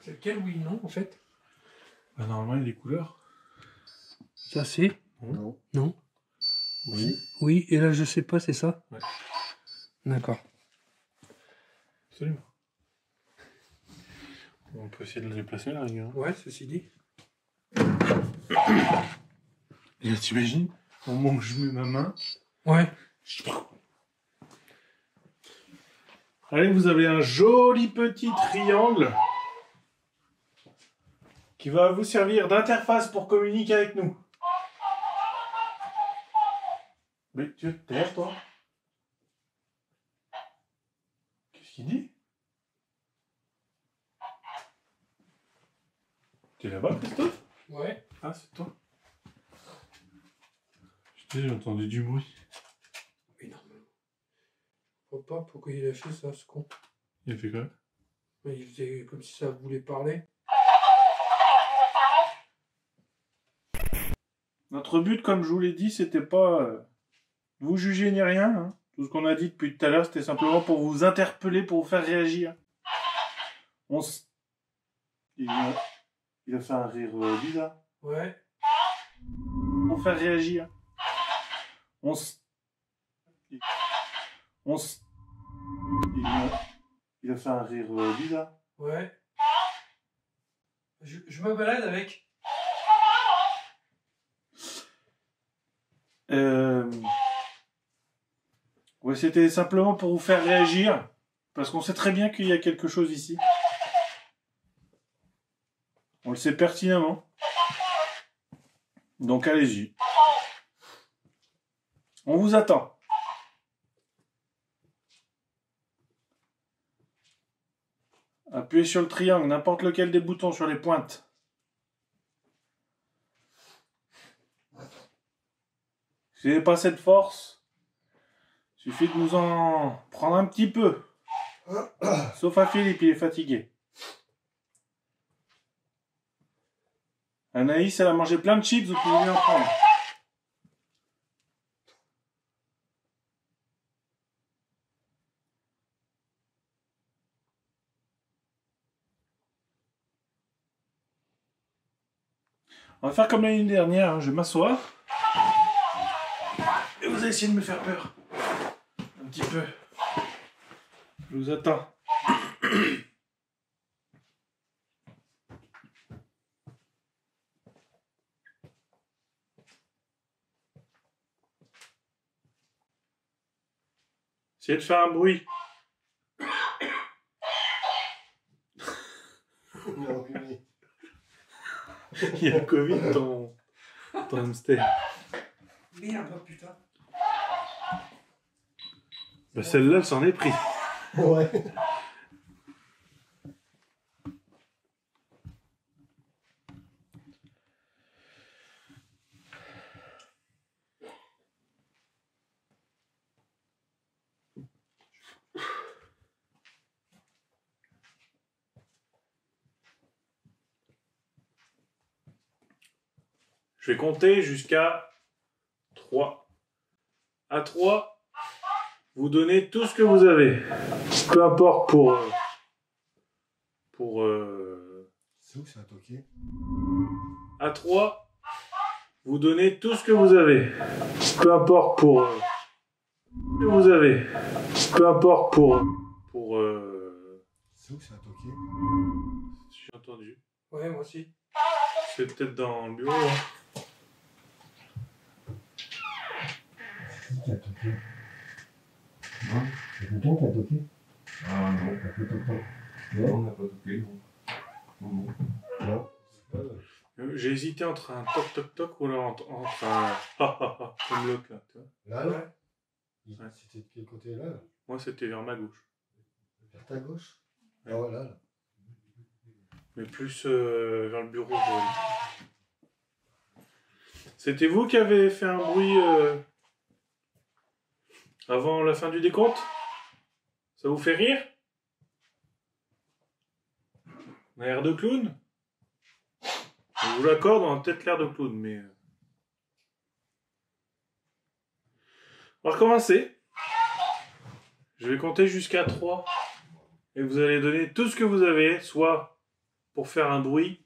C'est lequel oui, non, en fait? Bah, normalement, il y a des couleurs. Ça, c'est? Non. Non. Oui. Oui, et là, je sais pas, c'est ça? Ouais. D'accord. Absolument. On peut essayer de le déplacer, là, rigueur. Ouais, ceci dit. Et là, t'imagines? Au moment où je mets ma main. Ouais. Allez, vous avez un joli petit triangle qui va vous servir d'interface pour communiquer avec nous. Mais tu es derrière toi? Qu'est-ce qu'il dit? T'es là-bas, Christophe? Ouais. Ah, c'est toi. J'ai entendu du bruit. Mais non. Je vois pas pourquoi il a fait ça, ce con. Il a fait quoi? Il faisait comme si ça voulait parler. Notre but, comme je vous l'ai dit, c'était pas vous juger ni rien. Hein. Tout ce qu'on a dit depuis tout à l'heure, c'était simplement pour vous interpeller, pour vous faire réagir. Il a fait un rire bizarre. Ouais. Pour faire réagir. Il a fait un rire bizarre. Ouais. Je me balade avec. Ouais, c'était simplement pour vous faire réagir. Parce qu'on sait très bien qu'il y a quelque chose ici. On le sait pertinemment. Donc allez-y. On vous attend. Appuyez sur le triangle, n'importe lequel des boutons sur les pointes. Si vous n'avez pas cette force, il suffit de nous en prendre un petit peu. Sauf à Philippe, il est fatigué. Anaïs, elle a mangé plein de chips, vous pouvez lui en prendre. On va faire comme l'année dernière, hein. Je vais m'asseoir. Et vous allez essayer de me faire peur. Un petit peu. Je vous attends. Essayez de faire un bruit. Il y a le Covid, ton hamster. Merde, oh putain. Bah celle-là, elle s'en est pris. Ouais. Je vais compter jusqu'à 3. À 3, vous donnez tout ce que vous avez. Peu importe pour que ça a toqué. À 3, vous donnez tout ce que vous avez. Peu importe pour... ce que vous avez. Peu importe pour... C'est où que ça a toqué? J'ai entendu. Ouais, moi aussi. C'est peut-être dans le bureau. Hein. Qui a toqué? Non, c'est quelqu'un qui a toqué? Ah non, t'as fait toquer. Non, on n'a pas toqué. Non. Non. J'ai hésité entre un toc toc toc ou alors entre un ha ha ha comme l'autre là. Tu vois. Là, là? Ouais. C'était de quel côté là? Moi c'était vers ma gauche. Vers ta gauche? Ouais. Ah ouais, là. Mais plus vers le bureau. C'était vous qui avez fait un bruit avant la fin du décompte? Ça vous fait rire? Un air de clown? Je vous l'accorde, on a peut-être l'air de clown, mais... On va recommencer. Je vais compter jusqu'à 3. Et vous allez donner tout ce que vous avez, soit pour faire un bruit,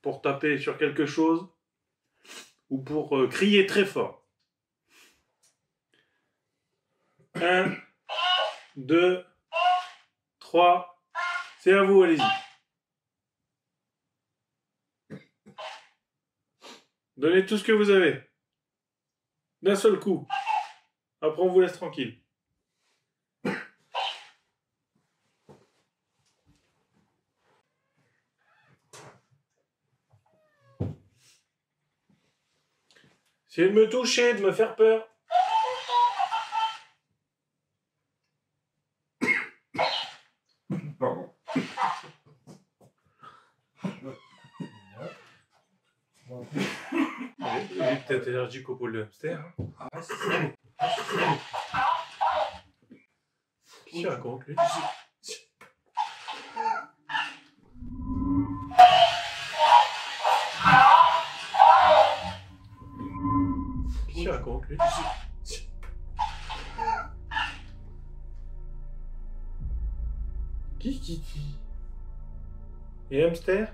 pour taper sur quelque chose, ou pour crier très fort. 1, 2, 3. C'est à vous, allez-y. Donnez tout ce que vous avez. D'un seul coup. Après, on vous laisse tranquille. Essayez de me toucher, de me faire peur. Pardon. Vous êtes peut-être allergique au poil de hamster. Hein. Ah ouais, c'est ça. Qu'est-ce qu'il raconte, lui? Qu'est-ce qu'il raconte, lui? Qui? Et hamster?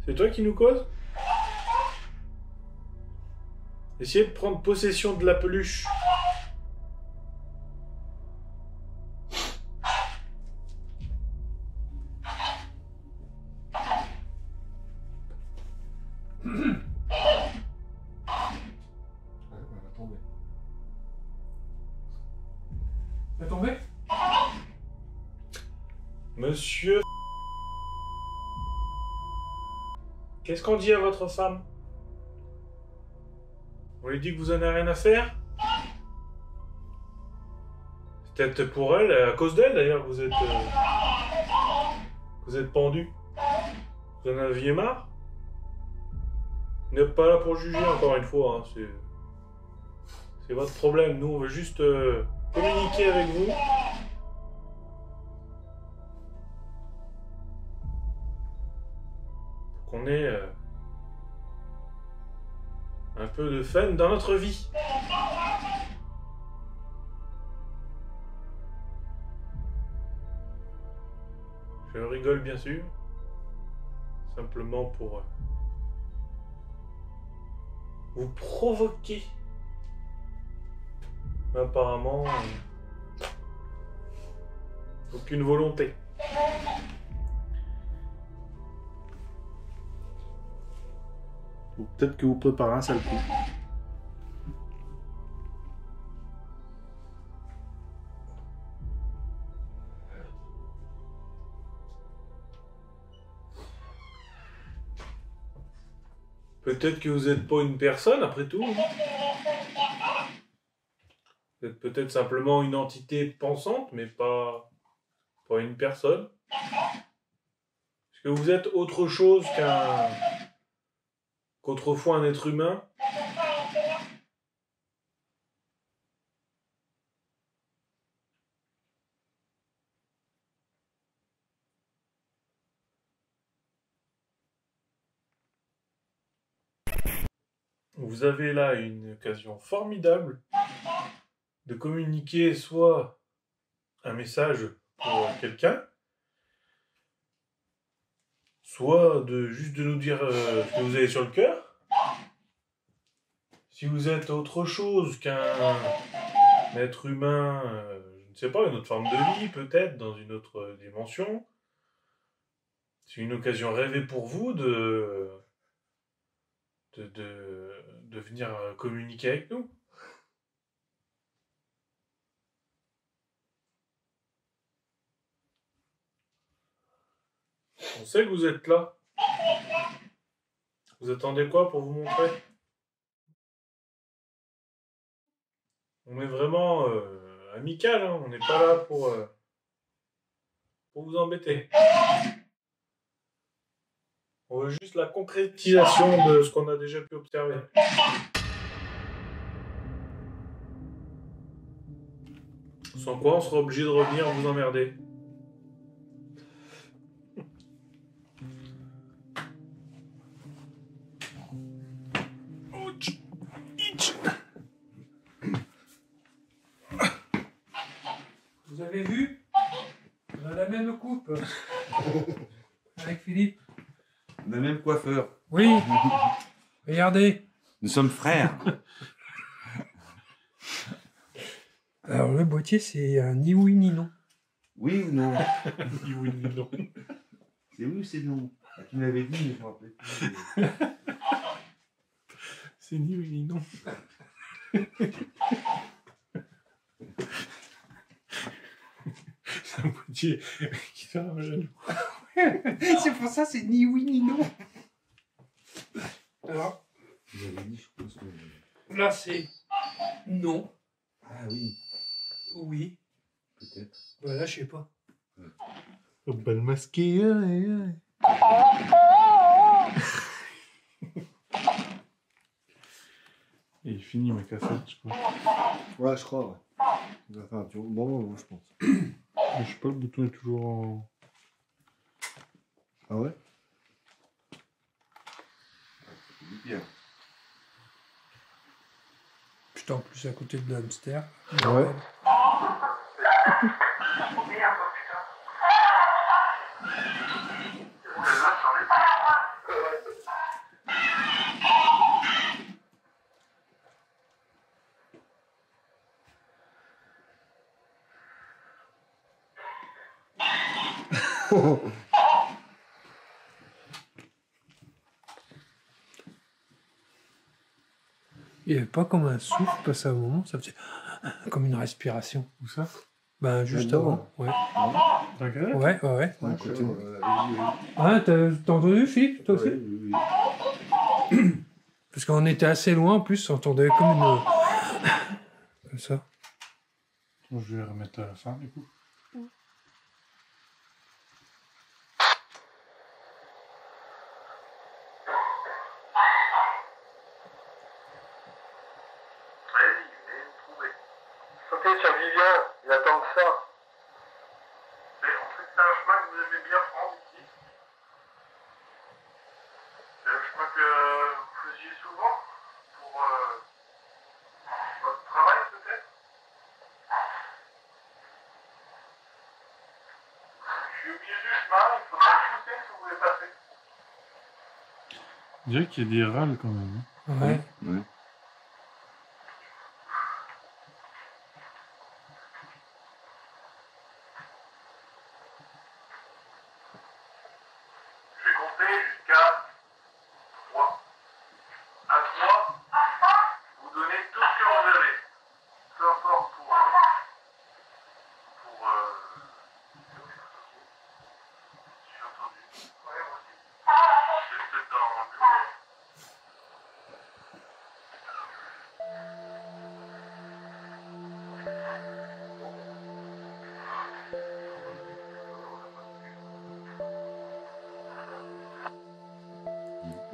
C'est toi qui nous causes? Essayez de prendre possession de la peluche. Elle va tomber. Elle est tombée? Monsieur... Qu'est-ce qu'on dit à votre femme? On lui dit que vous en avez rien à faire? C'est peut-être pour elle, à cause d'elle d'ailleurs, que vous êtes pendu. Vous en aviez marre? Vous n'êtes pas là pour juger encore une fois, hein. C'est votre problème. Nous, on veut juste communiquer avec vous. Pour qu'on ait un peu de fun dans notre vie. Je rigole bien sûr. Simplement pour vous provoquer. Apparemment, aucune volonté. Ou peut-être que vous préparez un sale coup. Peut-être que vous n'êtes pas une personne, après tout. Vous êtes peut-être simplement une entité pensante, mais pas une personne. Est-ce que vous êtes autre chose qu'autrefois un être humain? Vous avez là une occasion formidable de communiquer soit un message pour quelqu'un, soit juste de nous dire ce que vous avez sur le cœur. Si vous êtes autre chose qu'un être humain, je ne sais pas, une autre forme de vie peut-être, dans une autre dimension, c'est une occasion rêvée pour vous de venir communiquer avec nous. On sait que vous êtes là. Vous attendez quoi pour vous montrer? On est vraiment amical, hein. On n'est pas là pour vous embêter. On veut juste la concrétisation de ce qu'on a déjà pu observer. Sans quoi on sera obligé de revenir vous emmerder. Vous avez vu? On a la même coupe. Avec Philippe. On a le même coiffeur. Oui. Regardez. Nous sommes frères. Alors le boîtier, c'est un ni oui ni non. Oui ou non? Oui, non. C'est oui ou c'est non? Ah, tu me l'avais dit, mais je me rappelais plus. C'est ni oui ni non. C'est un boîtier qui fait un genou. C'est pour ça, c'est ni oui ni non. Alors, Tu m'avais dit, je pense que... là, c'est non. Ah oui, Oui. peut-être. Voilà, je sais pas. Au bal masqué. Et il finit ma cassette, je crois. Ouais, je crois, ouais. Il va faire un petit moment, je pense. Mais je sais pas, le bouton est toujours en... Ah ouais? C'est bien. Putain, en plus, à côté de l'hamster. Ouais. Il n'y avait pas comme un souffle passé à un moment, ça faisait comme une respiration. Où ça? Ben, juste Là-dedans, avant. Ouais. Dans la canette? Ouais. Ouais, Ouais, côté, Ah, t'as entendu, Philippe, toi aussi? oui. Parce qu'on était assez loin, en plus, on entendait comme une... Comme ça. Bon, je vais remettre à la fin, du coup. Sautez sur Vivien, il attend que ça. Mais en fait, c'est un chemin que vous aimez bien prendre ici. C'est un chemin que vous faisiez souvent pour votre travail, peut-être. Je suis au milieu du chemin, il faudra shooter si vous voulez passer. Je dirais qu'il y a des râles quand même. Ouais. Ouais. Je vais compter jusqu'à 3. À 3, vous donnez tout ce que vous avez. Peu importe pour j'ai entendu. Ouais, moi aussi. C'est peut-être dans le bureau.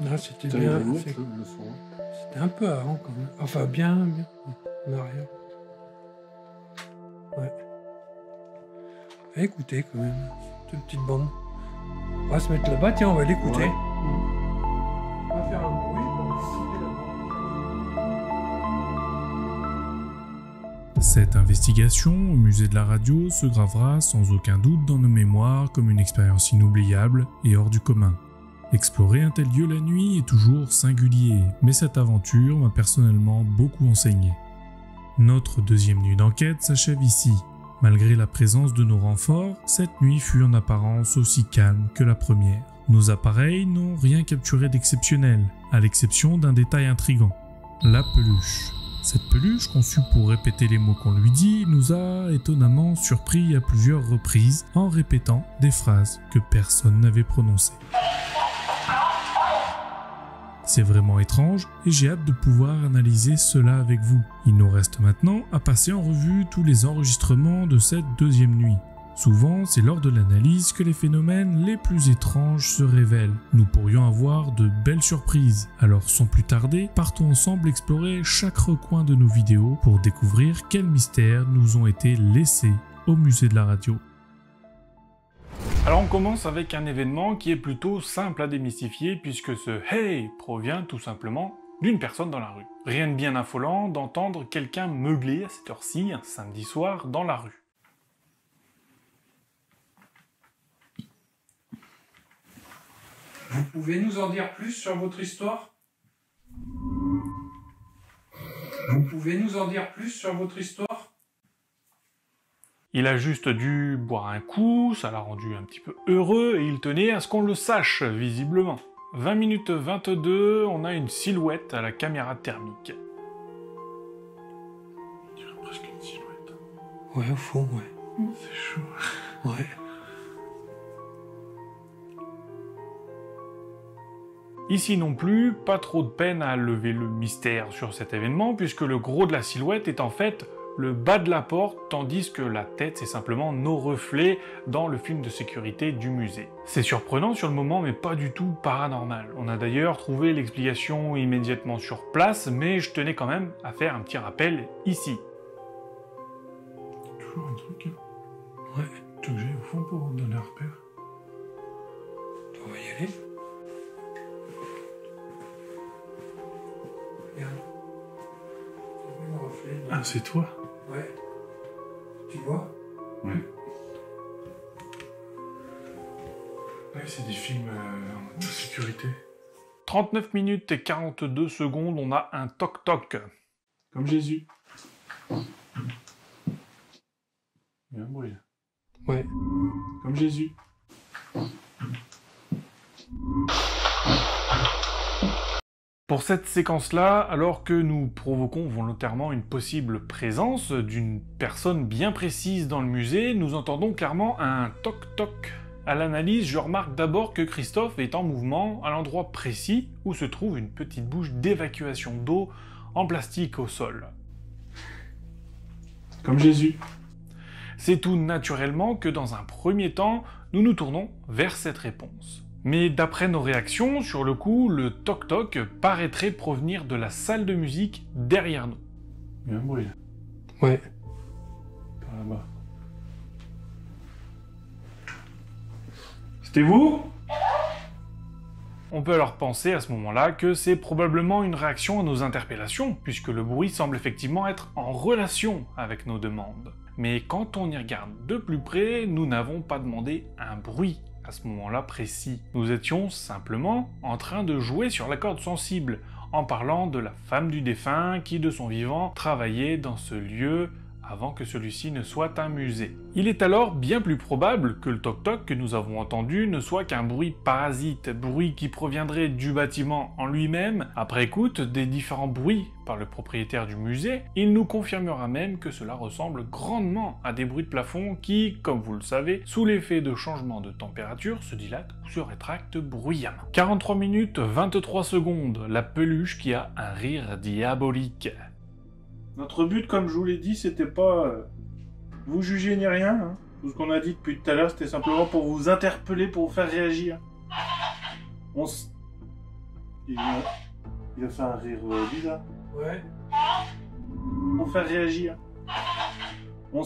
Non, c'était Putain, bien. il est net, c'est- le son. C'était un peu avant, quand même. Enfin, bien en arrière. Ouais. Écoutez, quand même. Cette petite bande. On va se mettre là-bas, tiens, on va l'écouter. Ouais. On va faire un bruit pour écouter la bande. Cette investigation au musée de la radio se gravera sans aucun doute dans nos mémoires comme une expérience inoubliable et hors du commun. Explorer un tel lieu la nuit est toujours singulier, mais cette aventure m'a personnellement beaucoup enseigné. Notre deuxième nuit d'enquête s'achève ici. Malgré la présence de nos renforts, cette nuit fut en apparence aussi calme que la première. Nos appareils n'ont rien capturé d'exceptionnel, à l'exception d'un détail intrigant, la peluche. Cette peluche, conçue pour répéter les mots qu'on lui dit, nous a étonnamment surpris à plusieurs reprises en répétant des phrases que personne n'avait prononcées. C'est vraiment étrange et j'ai hâte de pouvoir analyser cela avec vous. Il nous reste maintenant à passer en revue tous les enregistrements de cette deuxième nuit. Souvent, c'est lors de l'analyse que les phénomènes les plus étranges se révèlent. Nous pourrions avoir de belles surprises. Alors sans plus tarder, partons ensemble explorer chaque recoin de nos vidéos pour découvrir quels mystères nous ont été laissés au musée de la radio. Alors on commence avec un événement qui est plutôt simple à démystifier puisque ce « hey » provient tout simplement d'une personne dans la rue. Rien de bien affolant d'entendre quelqu'un meugler à cette heure-ci, un samedi soir, dans la rue. Vous pouvez nous en dire plus sur votre histoire? Vous pouvez nous en dire plus sur votre histoire? Il a juste dû boire un coup, ça l'a rendu un petit peu heureux et il tenait à ce qu'on le sache, visiblement. 20 minutes 22, on a une silhouette à la caméra thermique. On dirait presque une silhouette. Ouais, au fond, ouais. C'est chaud. Ouais. Ici non plus, pas trop de peine à lever le mystère sur cet événement, puisque le gros de la silhouette est en fait le bas de la porte, tandis que la tête c'est simplement nos reflets dans le film de sécurité du musée. C'est surprenant sur le moment, mais pas du tout paranormal. On a d'ailleurs trouvé l'explication immédiatement sur place, mais je tenais quand même à faire un petit rappel ici. Toujours un truc. Ouais. Tu veux que j'aille au fond pour donner un repère? On va y aller. Regarde. Le reflet. Ah, c'est toi? Ouais. Tu vois? Ouais. Ouais, c'est des films de sécurité. 39 minutes et 42 secondes, on a un toc-toc. Comme Jésus. Il y a un bruit. Ouais. Comme Jésus. Pour cette séquence-là, alors que nous provoquons volontairement une possible présence d'une personne bien précise dans le musée, nous entendons clairement un toc-toc. À l'analyse, je remarque d'abord que Christophe est en mouvement à l'endroit précis où se trouve une petite bouche d'évacuation d'eau en plastique au sol. Comme Jésus. C'est tout naturellement que dans un premier temps, nous nous tournons vers cette réponse. Mais d'après nos réactions, sur le coup, le toc-toc paraîtrait provenir de la salle de musique derrière nous. Il y a un bruit. Ouais. Par là-bas. C'était vous ? On peut alors penser à ce moment-là que c'est probablement une réaction à nos interpellations, puisque le bruit semble effectivement être en relation avec nos demandes. Mais quand on y regarde de plus près, nous n'avons pas demandé un bruit à ce moment-là précis. Nous étions simplement en train de jouer sur la corde sensible, en parlant de la femme du défunt qui, de son vivant, travaillait dans ce lieu avant que celui-ci ne soit un musée. Il est alors bien plus probable que le toc-toc que nous avons entendu ne soit qu'un bruit parasite, bruit qui proviendrait du bâtiment en lui-même. Après écoute des différents bruits par le propriétaire du musée, il nous confirmera même que cela ressemble grandement à des bruits de plafond qui, comme vous le savez, sous l'effet de changement de température, se dilatent ou se rétractent bruyamment. 43 minutes 23 secondes, la peluche qui a un rire diabolique. Notre but, comme je vous l'ai dit, c'était pas vous juger ni rien. Hein. Tout ce qu'on a dit depuis tout à l'heure, c'était simplement pour vous interpeller, pour vous faire réagir. Il a fait un rire bizarre. Ouais. Pour faire réagir. Il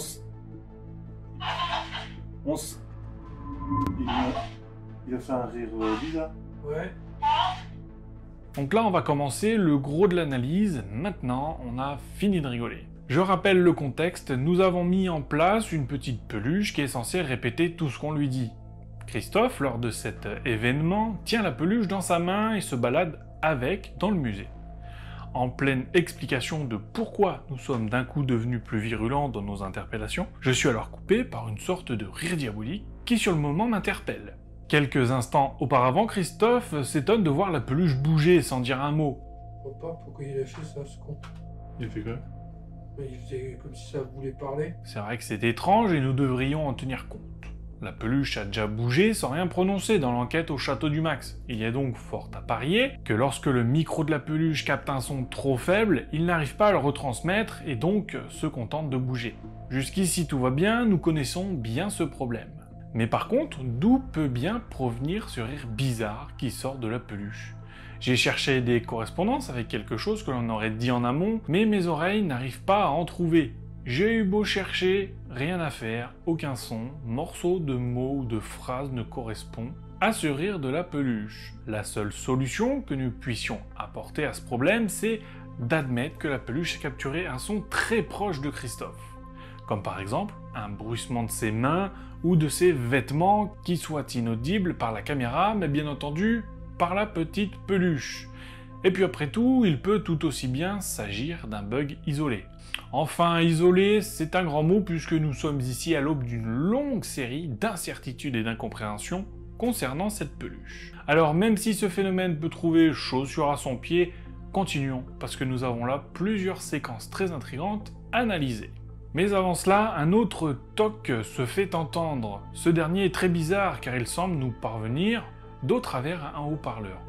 a fait un rire bizarre. Ouais. Donc là, on va commencer le gros de l'analyse. Maintenant, on a fini de rigoler. Je rappelle le contexte, nous avons mis en place une petite peluche qui est censée répéter tout ce qu'on lui dit. Christophe, lors de cet événement, tient la peluche dans sa main et se balade avec dans le musée. En pleine explication de pourquoi nous sommes d'un coup devenus plus virulents dans nos interpellations, je suis alors coupé par une sorte de rire diabolique qui sur le moment m'interpelle. Quelques instants auparavant, Christophe s'étonne de voir la peluche bouger sans dire un mot. Papa, pourquoi il a fait ça, ce con? Il fait quoi? Il faisait comme si ça voulait parler. C'est vrai que c'est étrange et nous devrions en tenir compte. La peluche a déjà bougé sans rien prononcer dans l'enquête au château du Max. Il y a donc fort à parier que lorsque le micro de la peluche capte un son trop faible, il n'arrive pas à le retransmettre et donc se contente de bouger. Jusqu'ici tout va bien, nous connaissons bien ce problème. Mais par contre, d'où peut bien provenir ce rire bizarre qui sort de la peluche? J'ai cherché des correspondances avec quelque chose que l'on aurait dit en amont, mais mes oreilles n'arrivent pas à en trouver. J'ai eu beau chercher, rien à faire, aucun son, morceau de mots ou de phrases ne correspond à ce rire de la peluche. La seule solution que nous puissions apporter à ce problème, c'est d'admettre que la peluche a capturé un son très proche de Christophe. Comme par exemple un bruissement de ses mains ou de ses vêtements qui soit inaudible par la caméra, mais bien entendu par la petite peluche. Et puis après tout, il peut tout aussi bien s'agir d'un bug isolé. Enfin, isolé, c'est un grand mot puisque nous sommes ici à l'aube d'une longue série d'incertitudes et d'incompréhensions concernant cette peluche. Alors même si ce phénomène peut trouver chaussure à son pied, continuons parce que nous avons là plusieurs séquences très intrigantes à analyser. Mais avant cela, un autre toc se fait entendre. Ce dernier est très bizarre car il semble nous parvenir d'au travers un haut-parleur.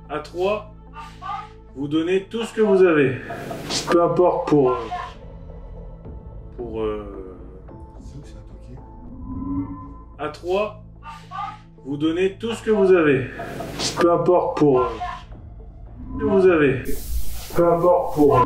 À 3, vous donnez tout ce que vous avez. Peu importe pour... C'est où que ça a toqué? À 3, vous donnez tout ce que vous avez. Peu importe pour... ce que vous avez. Peu importe pour...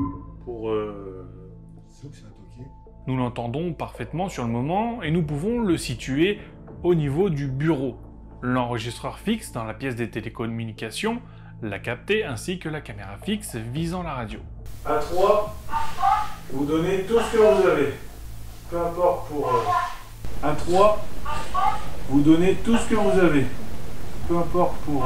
C'est où que ça a toqué? Nous l'entendons parfaitement sur le moment et nous pouvons le situer au niveau du bureau. L'enregistreur fixe dans la pièce des télécommunications l'a capté ainsi que la caméra fixe visant la radio. À 3, vous donnez tout ce que vous avez. Peu importe pour... À 3, vous donnez tout ce que vous avez. Peu importe pour...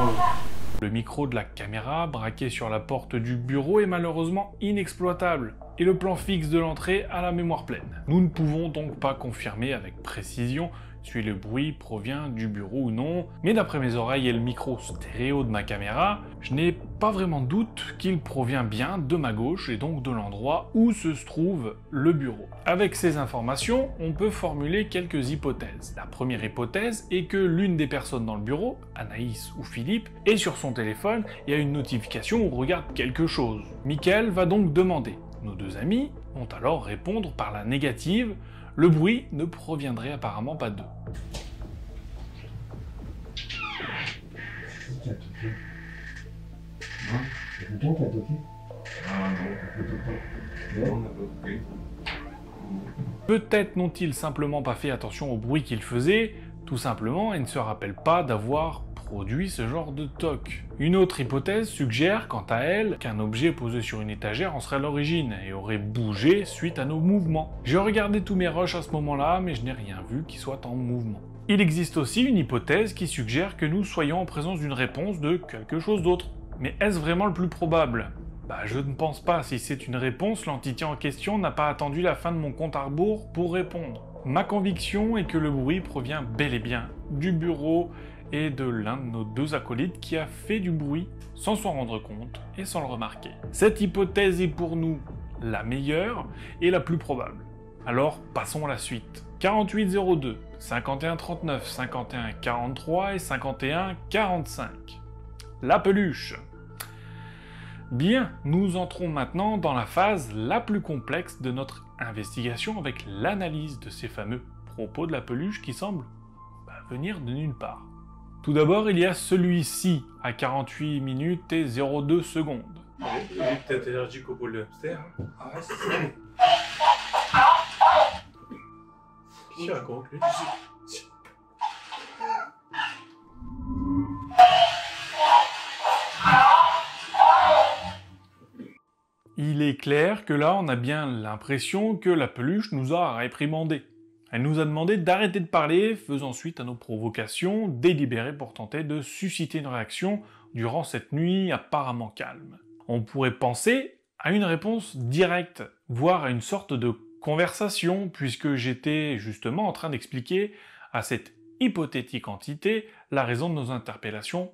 Le micro de la caméra braqué sur la porte du bureau est malheureusement inexploitable et le plan fixe de l'entrée a la mémoire pleine. Nous ne pouvons donc pas confirmer avec précision si le bruit provient du bureau ou non, mais d'après mes oreilles et le micro stéréo de ma caméra, je n'ai pas vraiment doute qu'il provient bien de ma gauche et donc de l'endroit où se trouve le bureau. Avec ces informations, on peut formuler quelques hypothèses. La première hypothèse est que l'une des personnes dans le bureau, Anaïs ou Philippe, est sur son téléphone et a une notification ou regarde quelque chose. Mickaël va donc demander. Nos deux amis vont alors répondre par la négative. Le bruit ne proviendrait apparemment pas d'eux. Qui a toqué? Non? C'est quelqu'un qui a toqué? Ah non, on n'a pas toqué. Peut-être n'ont-ils simplement pas fait attention au bruit qu'ils faisaient, tout simplement, et ne se rappellent pas d'avoir produit ce genre de toc. Une autre hypothèse suggère, quant à elle, qu'un objet posé sur une étagère en serait l'origine et aurait bougé suite à nos mouvements. J'ai regardé tous mes rushs à ce moment-là, mais je n'ai rien vu qui soit en mouvement. Il existe aussi une hypothèse qui suggère que nous soyons en présence d'une réponse de quelque chose d'autre. Mais est-ce vraiment le plus probable? Je ne pense pas. Si c'est une réponse, l'entité en question n'a pas attendu la fin de mon compte à rebours pour répondre. Ma conviction est que le bruit provient bel et bien du bureau et de l'un de nos deux acolytes qui a fait du bruit sans s'en rendre compte et sans le remarquer. Cette hypothèse est pour nous la meilleure et la plus probable. Alors passons à la suite. 4802, 5139, 5143 et 5145. La peluche. Bien, nous entrons maintenant dans la phase la plus complexe de notre investigation avec l'analyse de ces fameux propos de la peluche qui semblent venir de nulle part. Tout d'abord, il y a celui-ci, à 48 minutes et 02 secondes. Vous avez dit que t'es allergique au bol de hamster. Ah ouais, c'est ça. Qu'est-ce qu'il raconte, lui? Il est clair que là, on a bien l'impression que la peluche nous a réprimandés. Elle nous a demandé d'arrêter de parler, faisant suite à nos provocations délibérées pour tenter de susciter une réaction durant cette nuit apparemment calme. On pourrait penser à une réponse directe, voire à une sorte de conversation, puisque j'étais justement en train d'expliquer à cette hypothétique entité la raison de nos interpellations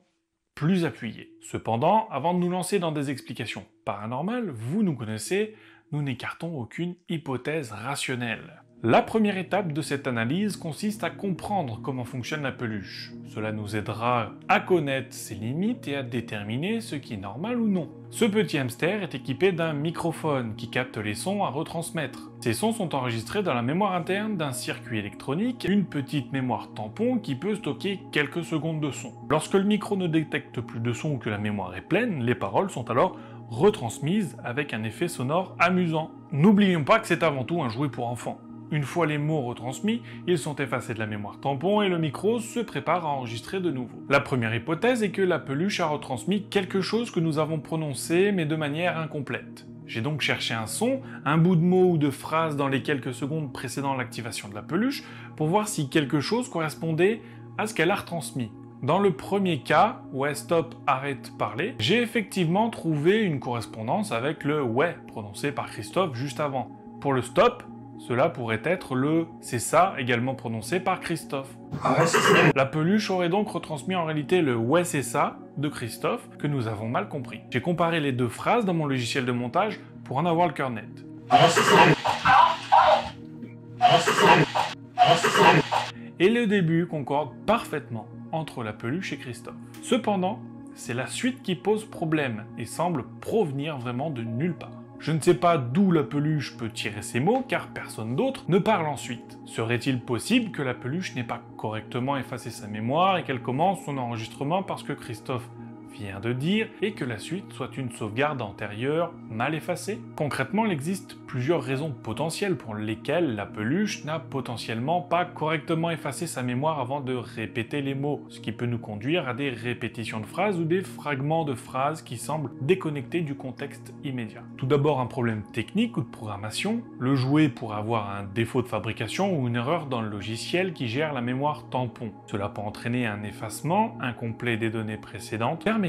plus appuyées. Cependant, avant de nous lancer dans des explications paranormales, vous nous connaissez, nous n'écartons aucune hypothèse rationnelle. La première étape de cette analyse consiste à comprendre comment fonctionne la peluche. Cela nous aidera à connaître ses limites et à déterminer ce qui est normal ou non. Ce petit hamster est équipé d'un microphone qui capte les sons à retransmettre. Ces sons sont enregistrés dans la mémoire interne d'un circuit électronique, une petite mémoire tampon qui peut stocker quelques secondes de son. Lorsque le micro ne détecte plus de son ou que la mémoire est pleine, les paroles sont alors retransmises avec un effet sonore amusant. N'oublions pas que c'est avant tout un jouet pour enfants. Une fois les mots retransmis, ils sont effacés de la mémoire tampon et le micro se prépare à enregistrer de nouveau. La première hypothèse est que la peluche a retransmis quelque chose que nous avons prononcé mais de manière incomplète. J'ai donc cherché un son, un bout de mot ou de phrase dans les quelques secondes précédant l'activation de la peluche pour voir si quelque chose correspondait à ce qu'elle a retransmis. Dans le premier cas, ouais stop, arrête parler, j'ai effectivement trouvé une correspondance avec le ouais prononcé par Christophe juste avant. Pour le stop, cela pourrait être le « c'est ça » également prononcé par Christophe. Ah ouais, c'est ça. La peluche aurait donc retransmis en réalité le « ouais c'est ça » de Christophe que nous avons mal compris. J'ai comparé les deux phrases dans mon logiciel de montage pour en avoir le cœur net. Ah ouais, c'est ça. Ah, c'est ça. Ah, c'est ça. Et le début concorde parfaitement entre la peluche et Christophe. Cependant, c'est la suite qui pose problème et semble provenir vraiment de nulle part. Je ne sais pas d'où la peluche peut tirer ces mots, car personne d'autre ne parle ensuite. Serait-il possible que la peluche n'ait pas correctement effacé sa mémoire et qu'elle commence son enregistrement parce que Christophe vient de dire, et que la suite soit une sauvegarde antérieure mal effacée? Concrètement, il existe plusieurs raisons potentielles pour lesquelles la peluche n'a potentiellement pas correctement effacé sa mémoire avant de répéter les mots, ce qui peut nous conduire à des répétitions de phrases ou des fragments de phrases qui semblent déconnectés du contexte immédiat. Tout d'abord, un problème technique ou de programmation. Le jouet pourrait avoir un défaut de fabrication ou une erreur dans le logiciel qui gère la mémoire tampon. Cela peut entraîner un effacement incomplet des données précédentes, permettant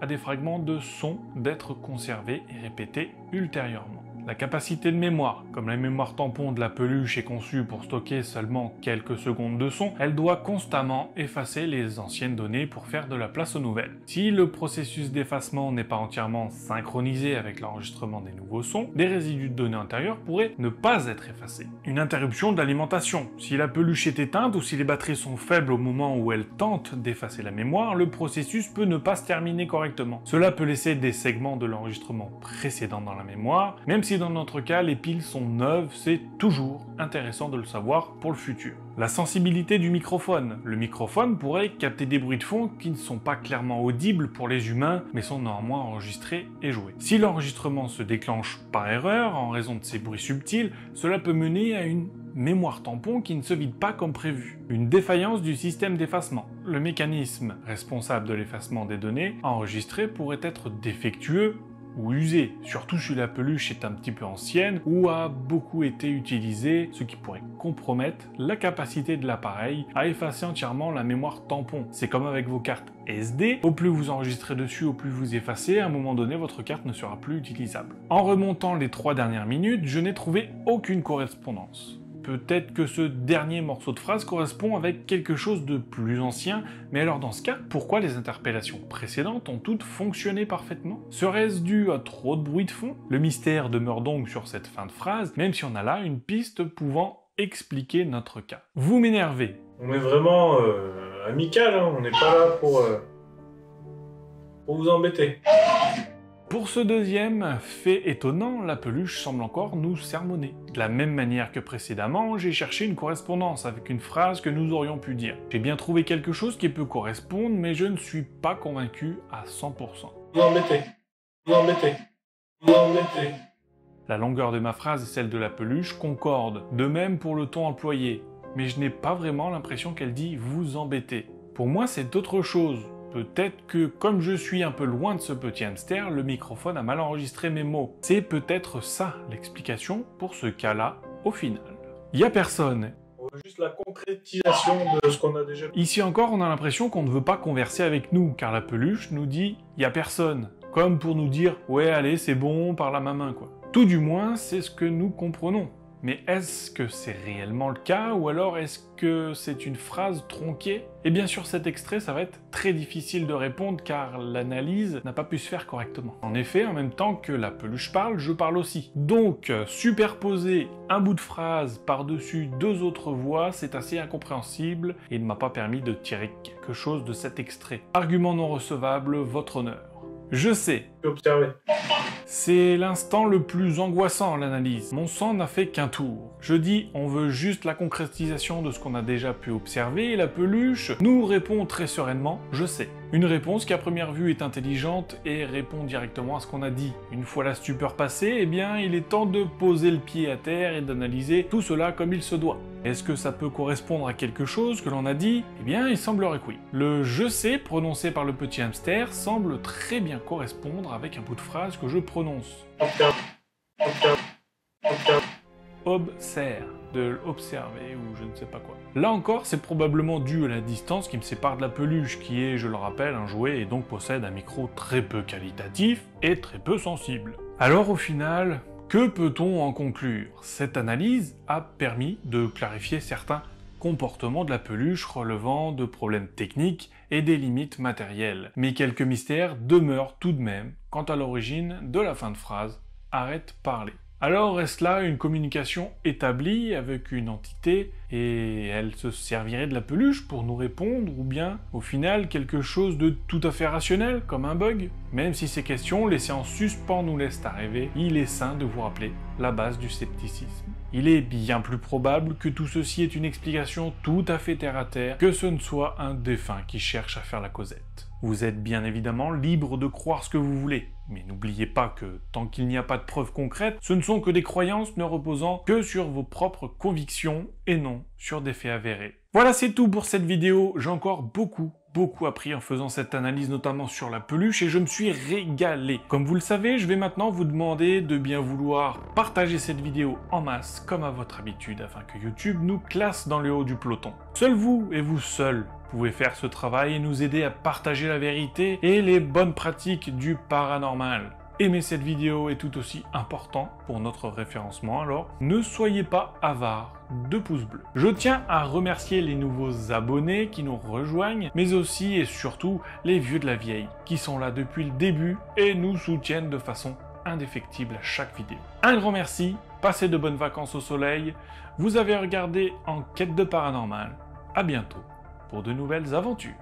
à des fragments de son d'être conservés et répétés ultérieurement. La capacité de mémoire, comme la mémoire tampon de la peluche est conçue pour stocker seulement quelques secondes de son, elle doit constamment effacer les anciennes données pour faire de la place aux nouvelles. Si le processus d'effacement n'est pas entièrement synchronisé avec l'enregistrement des nouveaux sons, des résidus de données antérieures pourraient ne pas être effacés. Une interruption de l'alimentation. Si la peluche est éteinte ou si les batteries sont faibles au moment où elle tente d'effacer la mémoire, le processus peut ne pas se terminer correctement. Cela peut laisser des segments de l'enregistrement précédent dans la mémoire, même si dans notre cas les piles sont neuves, c'est toujours intéressant de le savoir pour le futur. La sensibilité du microphone. Le microphone pourrait capter des bruits de fond qui ne sont pas clairement audibles pour les humains, mais sont néanmoins enregistrés et joués. Si l'enregistrement se déclenche par erreur, en raison de ces bruits subtils, cela peut mener à une mémoire tampon qui ne se vide pas comme prévu. Une défaillance du système d'effacement. Le mécanisme responsable de l'effacement des données enregistrées pourrait être défectueux ou usée, surtout si la peluche est un petit peu ancienne ou a beaucoup été utilisée, ce qui pourrait compromettre la capacité de l'appareil à effacer entièrement la mémoire tampon. C'est comme avec vos cartes SD, au plus vous enregistrez dessus, au plus vous effacez, à un moment donné votre carte ne sera plus utilisable. En remontant les 3 dernières minutes, je n'ai trouvé aucune correspondance. Peut-être que ce dernier morceau de phrase correspond avec quelque chose de plus ancien, mais alors dans ce cas, pourquoi les interpellations précédentes ont toutes fonctionné parfaitement? Serait-ce dû à trop de bruit de fond? Le mystère demeure donc sur cette fin de phrase, même si on a là une piste pouvant expliquer notre cas. Vous m'énervez. On est vraiment amical, hein. On n'est pas là pour vous embêter. Pour ce deuxième fait étonnant, la peluche semble encore nous sermonner. De la même manière que précédemment, j'ai cherché une correspondance avec une phrase que nous aurions pu dire. J'ai bien trouvé quelque chose qui peut correspondre, mais je ne suis pas convaincu à 100%. Vous embêtez. Vous embêtez. Vous embêtez. La longueur de ma phrase et celle de la peluche concordent, de même pour le ton employé, mais je n'ai pas vraiment l'impression qu'elle dit « vous embêtez ». Pour moi, c'est autre chose. Peut-être que, comme je suis un peu loin de ce petit hamster, le microphone a mal enregistré mes mots. C'est peut-être ça l'explication pour ce cas-là, au final. Y a personne. juste la concrétisation de ce qu'on a déjà vu. Ici encore, on a l'impression qu'on ne veut pas converser avec nous, car la peluche nous dit « y a personne », comme pour nous dire « ouais, allez, c'est bon, parle à ma main, quoi ». Tout du moins, c'est ce que nous comprenons. Mais est-ce que c'est réellement le cas, ou alors est-ce que c'est une phrase tronquée? Et bien sûr, cet extrait, ça va être très difficile de répondre car l'analyse n'a pas pu se faire correctement. En effet, en même temps que la peluche parle, je parle aussi. Donc, superposer un bout de phrase par-dessus deux autres voix, c'est assez incompréhensible et ne m'a pas permis de tirer quelque chose de cet extrait. Argument non recevable, votre honneur. Je sais. Observer. C'est l'instant le plus angoissant, l'analyse. Mon sang n'a fait qu'un tour. Je dis, on veut juste la concrétisation de ce qu'on a déjà pu observer, et la peluche nous répond très sereinement, je sais. Une réponse qui à première vue est intelligente et répond directement à ce qu'on a dit. Une fois la stupeur passée, eh bien, il est temps de poser le pied à terre et d'analyser tout cela comme il se doit. Est-ce que ça peut correspondre à quelque chose que l'on a dit? Eh bien, il semblerait que oui. Le « je sais » prononcé par le petit hamster semble très bien correspondre avec un bout de phrase que je prononce. Observe, de l'observer ou je ne sais pas quoi. Là encore, c'est probablement dû à la distance qui me sépare de la peluche, qui est, je le rappelle, un jouet et donc possède un micro très peu qualitatif et très peu sensible. Alors au final, que peut-on en conclure? Cette analyse a permis de clarifier certains comportements de la peluche relevant de problèmes techniques et des limites matérielles. Mais quelques mystères demeurent tout de même quant à l'origine de la fin de phrase « arrête parler ». Alors est-ce là une communication établie avec une entité et elle se servirait de la peluche pour nous répondre ou bien au final quelque chose de tout à fait rationnel comme un bug? Même si ces questions laissées en suspens nous laissent à rêver, il est sain de vous rappeler la base du scepticisme. Il est bien plus probable que tout ceci ait une explication tout à fait terre-à-terre que ce ne soit un défunt qui cherche à faire la causette. Vous êtes bien évidemment libre de croire ce que vous voulez, mais n'oubliez pas que tant qu'il n'y a pas de preuves concrètes, ce ne sont que des croyances ne reposant que sur vos propres convictions et non sur des faits avérés. Voilà, c'est tout pour cette vidéo. J'ai encore beaucoup appris en faisant cette analyse, notamment sur la peluche, et je me suis régalé. Comme vous le savez, je vais maintenant vous demander de bien vouloir partager cette vidéo en masse, comme à votre habitude, afin que YouTube nous classe dans le haut du peloton. Seul vous, et vous seul, pouvez faire ce travail et nous aider à partager la vérité et les bonnes pratiques du paranormal. Aimer cette vidéo est tout aussi important pour notre référencement, alors ne soyez pas avares de pouces bleus. Je tiens à remercier les nouveaux abonnés qui nous rejoignent, mais aussi et surtout les vieux de la vieille, qui sont là depuis le début et nous soutiennent de façon indéfectible à chaque vidéo. Un grand merci, passez de bonnes vacances au soleil, vous avez regardé Enquête de Paranormal, à bientôt pour de nouvelles aventures.